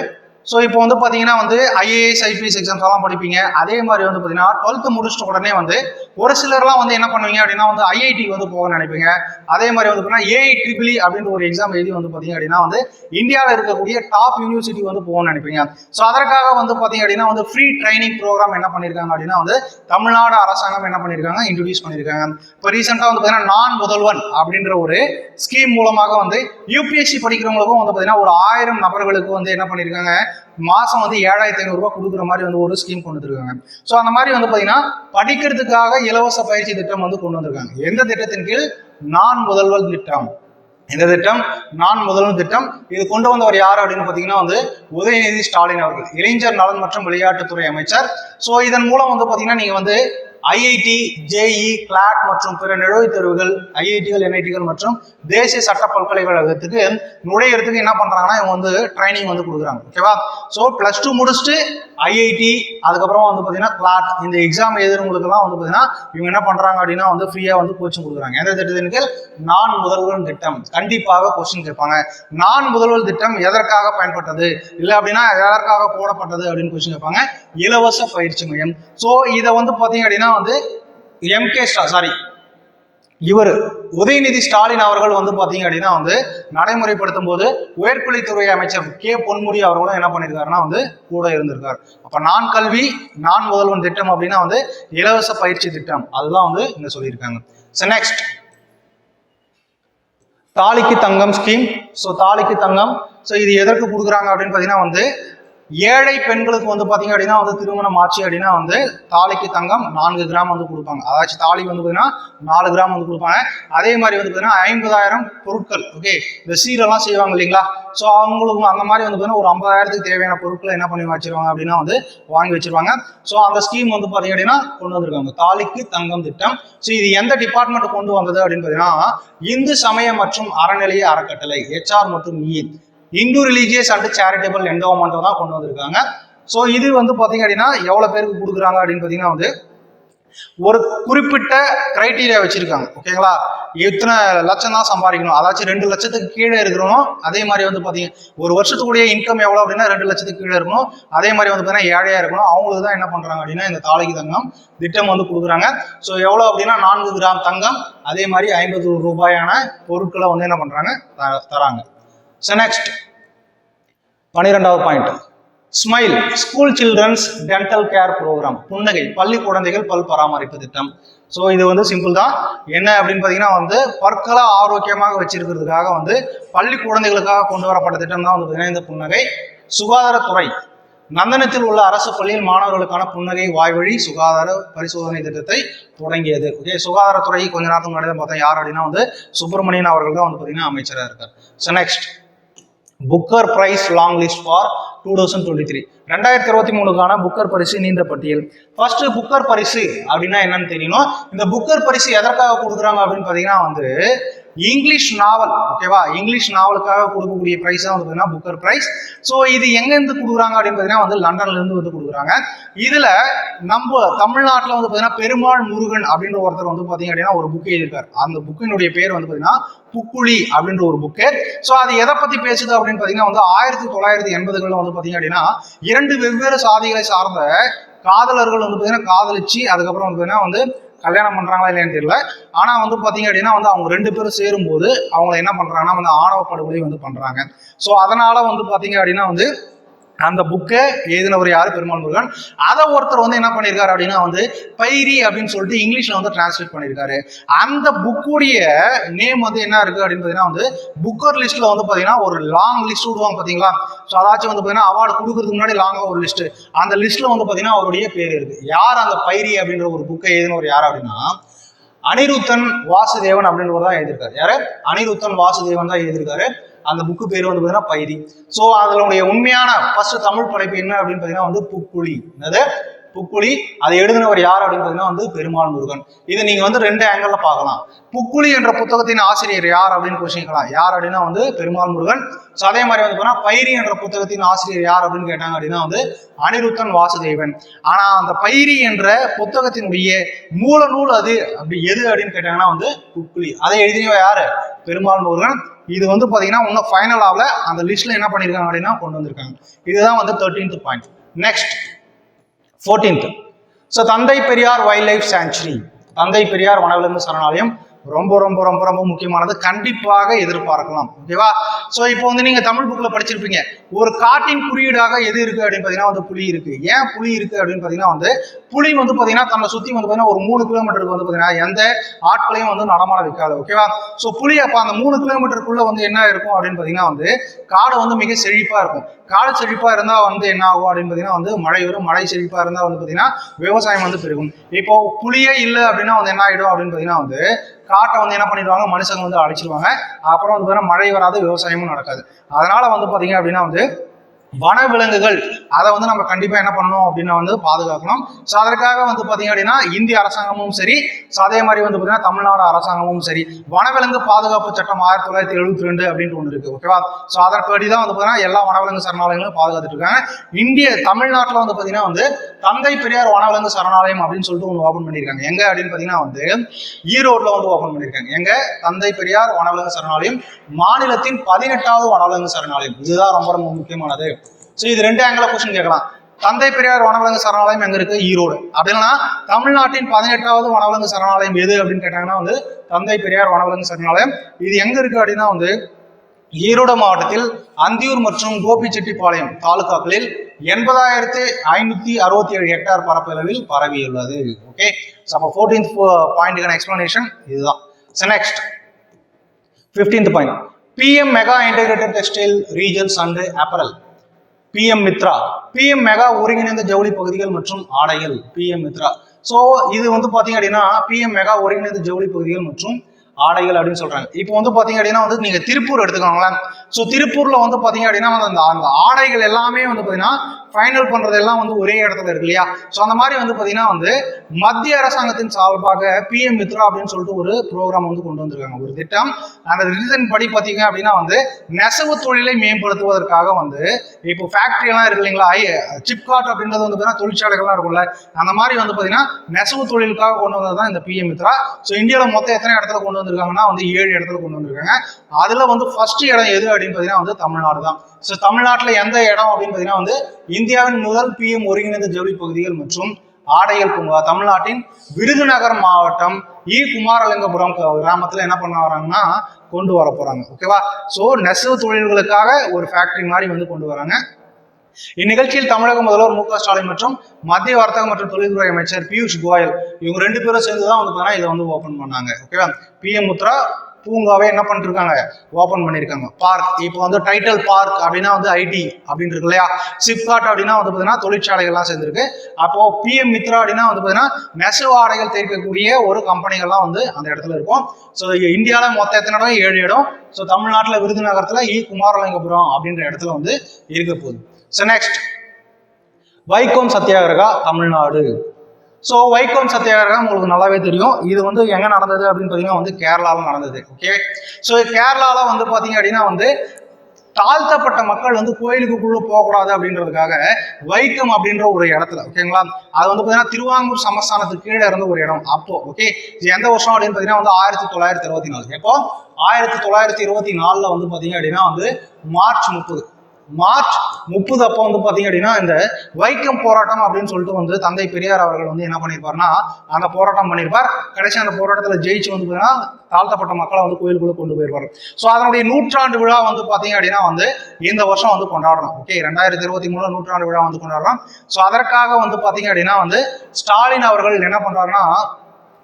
ஸோ இப்போ வந்து பார்த்தீங்கன்னா வந்து ஐஏஎஸ் ஐபிஎஸ் எக்ஸாம்ஸ் எல்லாம் படிப்பீங்க. அதே மாதிரி வந்து பார்த்தீங்கன்னா 12th முடிச்சுட்டு உடனே வந்து ஒரு சிலர்லாம் வந்து என்ன பண்ணுவீங்க அப்படின்னா வந்து ஐஐடி வந்து போக நினைப்பீங்க. அதே மாதிரி வந்து பார்த்தீங்கன்னா AIEEE அப்படின்ற ஒரு எக்ஸாம் எழுதி வந்து பார்த்தீங்க அப்படின்னா வந்து இந்தியாவில் இருக்கக்கூடிய டாப் யூனிவர்சிட்டி வந்து போகணும்னு நினைப்பீங்க. ஸோ அதற்காக வந்து பார்த்தீங்க அப்படின்னா வந்து ஃப்ரீ ட்ரைனிங் ப்ரோக்ராம் என்ன பண்ணியிருக்காங்க அப்படின்னா வந்து தமிழ்நாடு அரசாங்கம் என்ன பண்ணியிருக்காங்க இன்ட்ரடியூஸ் பண்ணியிருக்காங்க. இப்போ ரீசெண்டாக வந்து பார்த்தீங்கன்னா நான் முதல்வன் அப்படின்ற ஒரு ஸ்கீம் மூலமாக வந்து யூபிஎஸ்சி படிக்கிறவங்களுக்கும் வந்து பார்த்தீங்கன்னா ஒரு 1000 நபர்களுக்கு வந்து என்ன பண்ணியிருக்காங்க மாசம் வந்து 7,500 ரூபாய் கொடுக்குற மாதிரி வந்து ஒரு ஸ்கீம் கொண்டு வந்திருக்காங்க. ஸோ அந்த மாதிரி வந்து பார்த்தீங்கன்னா படிக்கிறதுக்காக இலவச பயிற்சி திட்டம் வந்து கொண்டு வந்திருக்காங்க. எந்த திட்டத்தின் கீழ்? நான் முதல்வன் திட்டம். இந்த திட்டம் நான் முதல்வன் திட்டம். இது கொண்டு வந்தவர் யார் அப்படின்னு பார்த்தீங்கன்னா வந்து உதயநிதி ஸ்டாலின் அவர்கள், இளைஞர் நலன் மற்றும் விளையாட்டுத்துறை அமைச்சர். ஸோ இதன் மூலம் வந்து பார்த்தீங்கன்னா நீங்க வந்து ஐஐடி, ஜேஇ, கிளாட் மற்றும் பிற நுழைவுத் தேர்வுகள், ஐஐடிகள், என்ஐடிகள் மற்றும் தேசிய சட்ட பல்கலைக்கழகத்துக்கு நுழையிறதுக்கு என்ன பண்றாங்கன்னா இவங்க வந்து ட்ரைனிங் வந்து கொடுக்குறாங்க. ஓகேவா, ஸோ +2 முடிச்சுட்டு ஐஐடி அதுக்கப்புறம் வந்து பார்த்தீங்கன்னா கிளாட் இந்த எக்ஸாம் எழுதுறவங்களுக்குலாம் வந்து பார்த்தீங்கன்னா இவங்க என்ன பண்றாங்க அப்படின்னா வந்து ஃப்ரீயா வந்து கோச்சிங் கொடுக்குறாங்க. எந்த திட்டத்தின் கீழ்? நான் முதல்வன் திட்டம். கண்டிப்பாக கொஸ்டின் கேட்பாங்க. நான் முதல்வன் திட்டம் எதற்காக பயன்பட்டது, இல்லை அப்படின்னா எதற்காக போடப்பட்டது அப்படின்னு கொஸ்டின் கேட்பாங்க. இலவச பயிற்சி மையம். ஸோ இதை வந்து பார்த்தீங்க அப்படின்னா வந்து இவர் உதயநிதி ஸ்டாலின் அவர்கள் வந்து பாத்தீங்க அப்படின்னா வந்து நடைமுறைப்படுத்தும் போது உயர்கல்வித்துறை அமைச்சர் பொன்முடி அவர்களும் என்ன பண்ணிருக்காருன்னா வந்து கூட இருந்திருக்காரு. அப்ப நான் கல்வி நான் முதல்வன் திட்டம் அப்படின்னா வந்து இலவச பயிற்சி திட்டம், அதுதான் வந்து இங்க சொல்லியிருக்காங்க. நெக்ஸ்ட் தாலிக்கு தங்கம் ஸ்கீம். ஸோ தாலிக்கு தங்கம், ஸோ இது எதற்கு கொடுக்குறாங்க அப்படின்னு பார்த்தீங்கன்னா வந்து ஏழை பெண்களுக்கு வந்து பார்த்தீங்க அப்படின்னா வந்து திருமணம் ஆச்சு அப்படின்னா வந்து தாலிக்கு தங்கம் 4 கிராம் வந்து கொடுப்பாங்க. அதாச்சும் தாலி வந்து பார்த்தீங்கன்னா 4 கிராம் வந்து கொடுப்பாங்க. அதே மாதிரி வந்து பார்த்தீங்கன்னா 50,000 பொருட்கள். ஓகே, இந்த சீரெல்லாம் செய்வாங்க இல்லைங்களா, ஸோ அவங்களுக்கு அந்த மாதிரி வந்து பார்த்தீங்கன்னா ஒரு 50,000க்கு தேவையான பொருட்களை என்ன பண்ணி வச்சிருவாங்க அப்படின்னா வந்து வாங்கி வச்சிருவாங்க. ஸோ அந்த ஸ்கீம் வந்து பார்த்தீங்க அப்படின்னா கொண்டு வந்திருக்காங்க, தாலிக்கு தங்கம் திட்டம். ஸோ இது எந்த டிபார்ட்மெண்ட் கொண்டு வந்தது அப்படின்னு பார்த்தீங்கன்னா இந்து சமய மற்றும் அறநிலைய அறக்கட்டளை HR மற்றும் Hindu religious and charitable endowment தான் கொண்டு வந்திருக்காங்க. ஸோ இது வந்து பார்த்தீங்க அப்படின்னா எவ்வளோ பேருக்கு கொடுக்குறாங்க அப்படின்னு பார்த்தீங்கன்னா வந்து ஒரு குறிப்பிட்ட கிரைட்டீரியா வச்சிருக்காங்க. ஓகேங்களா, எத்தனை லட்சம் தான் சம்பாதிக்கணும், அதாச்சும் 2 லட்சத்துக்கு கீழே இருக்கிறோம். அதே மாதிரி வந்து பார்த்தீங்கன்னா ஒரு வருஷத்துக்குடைய இன்கம் எவ்வளோ அப்படின்னா 2 லட்சத்துக்கு கீழே இருக்கணும். அதே மாதிரி வந்து பார்த்தீங்கன்னா ஏழையா இருக்கணும். அவங்களுக்கு தான் என்ன பண்றாங்க அப்படின்னா இந்த தாலிக்கு தங்கம் திட்டம் வந்து கொடுக்குறாங்க. ஸோ எவ்வளோ அப்படின்னா 4 கிராம் தங்கம், அதே மாதிரி 50 ரூபாயான பொருட்களை வந்து என்ன பண்றாங்க தராங்க. ஸோ நெக்ஸ்ட் 12வது point, smile school childrens dental care program, புன்னகை பள்ளி குழந்தைகள் பல் பராமரிப்பு திட்டம். ஸோ இது வந்து சிம்பிள் தான். என்ன அப்படின்னு பார்த்தீங்கன்னா வந்து பற்களை ஆரோக்கியமாக வச்சிருக்கிறதுக்காக வந்து பள்ளி குழந்தைகளுக்காக கொண்டு வரப்பட்ட திட்டம் தான் வந்து பார்த்தீங்கன்னா இந்த புன்னகை. சுகாதாரத்துறை நந்தனத்தில் உள்ள அரசு பள்ளியில் மாணவர்களுக்கான புன்னகை வாய்வழி சுகாதார பரிசோதனை திட்டத்தை தொடங்கியது. ஓகே, சுகாதாரத்துறை கொஞ்ச நேரத்துக்கு முன்னாடி தான் பார்த்தோம். யார் அப்படின்னா வந்து சுப்பிரமணியன் அவர்கள் தான் வந்து பார்த்தீங்கன்னா அமைச்சராக இருக்கார். So next Booker prize long list for 2023, 2023க்கான புக்கர் பரிசு நீண்ட பட்டியல். ஃபர்ஸ்ட் புக்கர் பரிசு அப்படின்னா என்னன்னு தெரியணும். இந்த புக்கர் பரிசு எதற்காக கொடுக்குறாங்க அப்படின்னு பார்த்தீங்கன்னா வந்து இங்கிலீஷ் நாவல், ஓகேவா, இங்கிலீஷ் நாவலுக்காக கொடுக்கக்கூடிய பிரைஸ் தான் வந்து பார்த்தீங்கன்னா புக்கர் பிரைஸ். ஸோ இது எங்கேருந்து கொடுக்குறாங்க அப்படின்னு பார்த்தீங்கன்னா வந்து லண்டன்ல இருந்து வந்து கொடுக்குறாங்க. இதுல நம்ம தமிழ்நாட்டில் வந்து பார்த்தீங்கன்னா பெருமாள் முருகன் அப்படின்ற ஒருத்தர் வந்து பார்த்தீங்க அப்படின்னா ஒரு புக் எழுதியிருக்காரு. அந்த புக்கினுடைய பேர் வந்து பார்த்தீங்கன்னா புக்குழி அப்படின்ற ஒரு புக்கு. ஸோ அது எதை பத்தி பேசுது அப்படின்னு பார்த்தீங்கன்னா வந்து 1980களில் வந்து பார்த்தீங்க அப்படின்னா 2 வெவ்வேறு சாதிகளை சார்ந்த காதலர்கள் வந்து பார்த்தீங்கன்னா காதலிச்சு அதுக்கப்புறம் வந்து பார்த்தீங்கன்னா வந்து கல்யாணம் பண்றாங்களா இல்லையான்னு தெரியல. ஆனா வந்து பாத்தீங்க அப்படின்னா வந்து அவங்க 2 பேரும் சேரும் போது அவங்க என்ன பண்றாங்கன்னா வந்து ஆணவ படுகொலை வந்து பண்றாங்க. ஸோ அதனால வந்து பாத்தீங்க அப்படின்னா வந்து அந்த புக்கை எழுதினவர் யாரு, பெருமாள் முருகன். அதை ஒருத்தர் வந்து என்ன பண்ணியிருக்காரு அப்படின்னா வந்து பைரி அப்படின்னு சொல்லிட்டு இங்கிலீஷ்ல வந்து டிரான்ஸ்லேட் பண்ணியிருக்காரு. அந்த புக்குடைய நேம் வந்து என்ன இருக்கு அப்படின்னு பார்த்தீங்கன்னா வந்து புக்கர் லிஸ்ட்ல வந்து பார்த்தீங்கன்னா ஒரு லாங் லிஸ்ட் விடுவாங்க பார்த்தீங்களா. ஸோ அதாச்சும் வந்து பார்த்தீங்கன்னா அவார்டு கொடுக்கறதுக்கு முன்னாடி லாங்காக ஒரு லிஸ்ட், அந்த லிஸ்ட்ல வந்து பார்த்தீங்கன்னா அவருடைய பேர் இருக்கு. யார் அந்த பைரி அப்படின்ற ஒரு புக்கை எழுதினவர் யார் அப்படின்னா அனிருத்தன் வாசுதேவன் அப்படின்றவர் தான் எழுதியிருக்காரு. யாரு, அனிருத்தன் வாசுதேவன் தான் எழுதியிருக்காரு. அந்த புக்கு பேர் வந்து பார்த்தீங்கன்னா பைரி. ஸோ அதனுடைய உண்மையான ஃபர்ஸ்ட் தமிழ் படைப்பு என்ன அப்படின்னு பார்த்தீங்கன்னா வந்து புக்குழி. என்னது, புக்குழி. அதை எழுதினவர் யார் அப்படின்னு பார்த்தீங்கன்னா வந்து பெருமாள் முருகன். இதை நீங்க வந்து 2 ஆங்கிள் பார்க்கலாம். புக்குழி என்ற புத்தகத்தின் ஆசிரியர் யார் அப்படின்னு கொஸ்டின்லாம், யார் அப்படின்னா வந்து பெருமாள் முருகன். ஸோ அதே மாதிரி வந்து பார்த்தீங்கன்னா பைரி என்ற புத்தகத்தின் ஆசிரியர் யார் அப்படின்னு கேட்டாங்க அப்படின்னா வந்து அனிருத்தன் வாசுதேவன். ஆனா அந்த பைரி என்ற புத்தகத்தினுடைய மூல நூல் அது அப்படி எது அப்படின்னு கேட்டாங்கன்னா வந்து புக்குழி. அதை எழுதினவ யாரு, பெருமாள் முருகன். இது வந்து பாத்தீங்கன்னா இன்னும் ஃபைனல் ஆகல, அந்த லிஸ்ட்ல என்ன பண்ணிருக்காங்க அப்படின்னா கொண்டு வந்திருக்காங்க. இதுதான் வந்து 13th point. Next 14th. So தந்தை பெரியார் வைல்ட் லைஃப் சாங்சுரி, தந்தை பெரியார் வனவிலங்கு சரணாலயம் ரொம்ப ரொம்ப ரொம்ப ரொம்ப முக்கியமானது, கண்டிப்பாக எதிர்பார்க்கலாம். ஓகேவா. ஸோ இப்போ வந்து நீங்க தமிழ் புக்ல படிச்சிருப்பீங்க, ஒரு காட்டின் குறியீடாக எது இருக்கு அப்படின்னு பாத்தீங்கன்னா வந்து புலி இருக்கு. ஏன் புலி இருக்கு அப்படின்னு பாத்தீங்கன்னா வந்து புலி வந்து பாத்தீங்கன்னா தன்னை சுத்தி வந்து பாத்தீங்கன்னா ஒரு 3 கிலோமீட்டருக்கு வந்து பாத்தீங்கன்னா எந்த ஆட்களையும் வந்து நடமாட வைக்காது. ஓகேவா. ஸோ புலி அப்ப அந்த 3 கிலோமீட்டருக்குள்ள வந்து என்ன இருக்கும் அப்படின்னு பாத்தீங்கன்னா வந்து காடு வந்து மிக செழிப்பா இருக்கும். காடு செழிப்பா இருந்தா வந்து என்ன ஆகும் அப்படின்னு பாத்தீங்கன்னா வந்து மழை வரும். மழை செழிப்பா இருந்தா வந்து பாத்தீங்கன்னா விவசாயம் வந்து பெருகும். இப்போ புலியே இல்லை அப்படின்னா வந்து என்ன ஆயிடும் அப்படின்னு பாத்தீங்கன்னா வந்து காட்டை வந்து என்ன பண்ணிடுவாங்க, மனுஷங்க வந்து அழிச்சிருவாங்க. அப்புறம் வந்து மழை வராது, விவசாயமும் நடக்காது. அதனால வந்து பாத்தீங்க அப்படின்னா வந்து வனவிலங்குகள் அதை வந்து நம்ம கண்டிப்பா என்ன பண்ணணும் அப்படின்னா வந்து பாதுகாக்கணும். ஸோ அதற்காக வந்து பாத்தீங்க அப்படின்னா இந்திய அரசாங்கமும் சரி, ஸோ அதே மாதிரி வந்து பாத்தீங்கன்னா தமிழ்நாடு அரசாங்கமும் சரி வனவிலங்கு பாதுகாப்பு சட்டம் 1972 அப்படின்ட்டு ஒன்று இருக்கு. ஓகேவா. ஸோ அதன்படி தான் வந்து பாத்தீங்கன்னா எல்லா வனவிலங்கு சரணாலயங்களும் பாதுகாத்துட்டு இருக்காங்க. தமிழ்நாட்டில் வந்து பாத்தீங்கன்னா வந்து தந்தை பெரியார் வனவிலங்கு சரணாலயம் அப்படின்னு சொல்லிட்டு ஒன்று ஓபன் பண்ணியிருக்காங்க. எங்க அப்படின்னு பாத்தீங்கன்னா வந்து ஈரோட்ல வந்து ஓபன் பண்ணியிருக்காங்க. எங்க, தந்தை பெரியார் வனவிலங்கு சரணாலயம் மாநிலத்தின் 18வது வனவிலங்கு சரணாலயம். இதுதான் ரொம்ப ரொம்ப முக்கியமானது. ஸோ இது 2 ஆங்கிள் கொஸ்டின் கேட்கலாம். தந்தை பெரியார் வனவிலங்கு சரணாலயம் எங்க இருக்கு, ஈரோடு. அப்படின்னா தமிழ்நாட்டின் 18வது வனவிலங்கு சரணாலயம் எது அப்படின்னு கேட்டாங்கன்னா வந்து தந்தை பெரியார் வனவிலங்கு சரணாலயம். இது எங்க இருக்கு அப்படின்னா வந்து ஈரோடு மாவட்டத்தில் அந்தியூர் மற்றும் கோபிச்செட்டிப்பாளையம் தாலுகாக்களில் 80,567 ஹெக்டார் பரப்பளவில் பரவியுள்ளது. ஓகே. அப்போ 14th பாயிண்ட்டுக்கான எக்ஸ்பிளனேஷன் இதுதான். Next 15th point, PM mega integrated textile regions and apparel, PM Mitra, PM mega ஒருங்கிணைந்த ஜவுளி பகுதிகள் மற்றும் ஆடைகள், PM மித்ரா. ஸோ இது வந்து பாத்தீங்க அப்படின்னா PM மெகா ஒருங்கிணைந்த ஜவுளி பகுதிகள் மற்றும் ஆடைகள் அப்படின்னு சொல்றாங்க. இப்போ வந்து பாத்தீங்க அப்படின்னா வந்து நீங்க திருப்பூர் எடுத்துக்கோங்களேன். ஸோ திருப்பூர்ல வந்து பாத்தீங்க அப்படின்னா அந்த ஆடைகள் எல்லாமே வந்து பாத்தீங்கன்னா ஃபைனல் பண்றது எல்லாம் வந்து ஒரே இடத்துல இருக்கு இல்லையா. ஸோ அந்த மாதிரி வந்து பாத்தீங்கன்னா வந்து மத்திய அரசாங்கத்தின் சார்பாக PM மித்ரா அப்படின்னு சொல்லிட்டு ஒரு ப்ரோக்ராம் வந்து கொண்டு வந்திருக்காங்க, ஒரு திட்டம். அந்த ரீசன் படி பாத்தீங்க அப்படின்னா வந்து நெசவு தொழிலை மேம்படுத்துவதற்காக வந்து இப்போ ஃபேக்டரி எல்லாம் இருக்கு இல்லைங்களா, சிப்காட் அப்படின்றது வந்து பாத்தீங்கன்னா தொழிற்சாலைகள்லாம் இருக்கும்ல, அந்த மாதிரி வந்து பாத்தீங்கன்னா நெசவு தொழிலுக்காக கொண்டு வந்தது தான் இந்த PM மித்ரா. ஸோ இந்தியாவில் மொத்தம் எத்தனை இடத்துல கொண்டு வந்திருக்காங்கன்னா வந்து 7 இடத்துல கொண்டு வந்திருக்காங்க. அதுல வந்து ஃபர்ஸ்ட் இடம் எது அப்படின்னு பாத்தீங்கன்னா வந்து தமிழ்நாடு தான். ஸோ தமிழ்நாட்டில் எந்த இடம் அப்படின்னு பாத்தீங்கன்னா வந்து இந்தியாவின் முதல் PM ஒருங்கிணைந்த ஜவுளி பகுதிகள் மற்றும் ஆடைகள் பூங்கா தமிழ்நாட்டின் விருதுநகர் மாவட்டம் குமாரலிங்கபுரம் கிராமத்துல என்ன பண்ண வராங்கன்னா கொண்டு வர போறாங்க. ஓகேவா. ஸோ நெசவு தொழில்களுக்காக ஒரு ஃபேக்டரி மாதிரி வந்து கொண்டு வராங்க. இந்நிகழ்ச்சியில் தமிழக முதல்வர் மு க ஸ்டாலின் மற்றும் மத்திய வர்த்தக மற்றும் தொழில்துறை அமைச்சர் பியூஷ் கோயல் இவங்க 2 பேரும் சேர்ந்து தான் வந்து இதை வந்து ஓபன் பண்ணாங்க. ஓகேவா. PM மித்ரா பூங்காவே என்ன பண்ணிருக்காங்க, ஓபன் பண்ணிருக்காங்க. பார்க் இப்போ வந்து டைட்டில் பார்க் அப்படின்னா வந்து IT அப்படின்னு இருக்கு இல்லையா, சிப்காட் அப்படின்னா வந்து பாத்தீங்கன்னா தொழிற்சாலைகள்லாம் சேர்ந்துருக்கு. அப்போ PM மித்ரா அப்படின்னா வந்து பாத்தீங்கன்னா நெசவு ஆடைகள் தயாரிக்கக்கூடிய ஒரு கம்பெனிகள்லாம் வந்து அந்த இடத்துல இருக்கும். ஸோ இந்தியாவில் மொத்தம் எத்தனை இடம், 7 இடம். ஸோ தமிழ்நாட்டில் விருதுநகரத்துல குமாரலிங்கபுரம் அப்படின்ற இடத்துல வந்து இருக்க போகுது. ஸோ நெக்ஸ்ட் வைக்கோம் சத்தியாகிரகா தமிழ்நாடு. ஸோ வைக்கோம் சத்தியாகிரகம் உங்களுக்கு நல்லாவே தெரியும். இது வந்து எங்க நடந்தது அப்படின்னு பார்த்தீங்கன்னா வந்து கேரளாவில் நடந்தது. ஓகே. ஸோ கேரளாவில் வந்து பார்த்தீங்க அப்படின்னா வந்து தாழ்த்தப்பட்ட மக்கள் வந்து கோயிலுக்குள்ள போகக்கூடாது அப்படின்றதுக்காக வைக்கம் அப்படின்ற ஒரு இடத்துல, ஓகேங்களா, அது வந்து பார்த்தீங்கன்னா திருவாங்கூர் சமஸ்தானத்துக்கு கீழே இருந்த ஒரு இடம். அப்போ ஓகே, எந்த வருஷம் அப்படின்னு பார்த்தீங்கன்னா வந்து 1924. எப்போ 1924 வந்து பார்த்தீங்க அப்படின்னா வந்து மார்ச் 30 அப்போ வந்து பாத்தீங்க அப்படின்னா இந்த வைக்கம் போராட்டம் அப்படின்னு சொல்லிட்டு வந்து தந்தை பெரியார் அவர்கள் வந்து என்ன பண்ணிருப்பாருன்னா அந்த போராட்டம் பண்ணிருப்பார். கடைசி அந்த போராட்டத்துல ஜெயிச்சு வந்து பாத்தீங்கன்னா தாழ்த்தப்பட்ட மக்களை வந்து கோயிலுக்குள்ள கொண்டு போயிருப்பாரு. ஸோ அதனுடைய 100ஆண்டு விழா வந்து பாத்தீங்க அப்படின்னா வந்து இந்த வருஷம் வந்து கொண்டாடுறோம். ஓகே, 2023 100ஆண்டு விழா வந்து கொண்டாடுறோம். ஸோ அதற்காக வந்து பாத்தீங்க அப்படின்னா வந்து ஸ்டாலின் அவர்கள் என்ன பண்றாருன்னா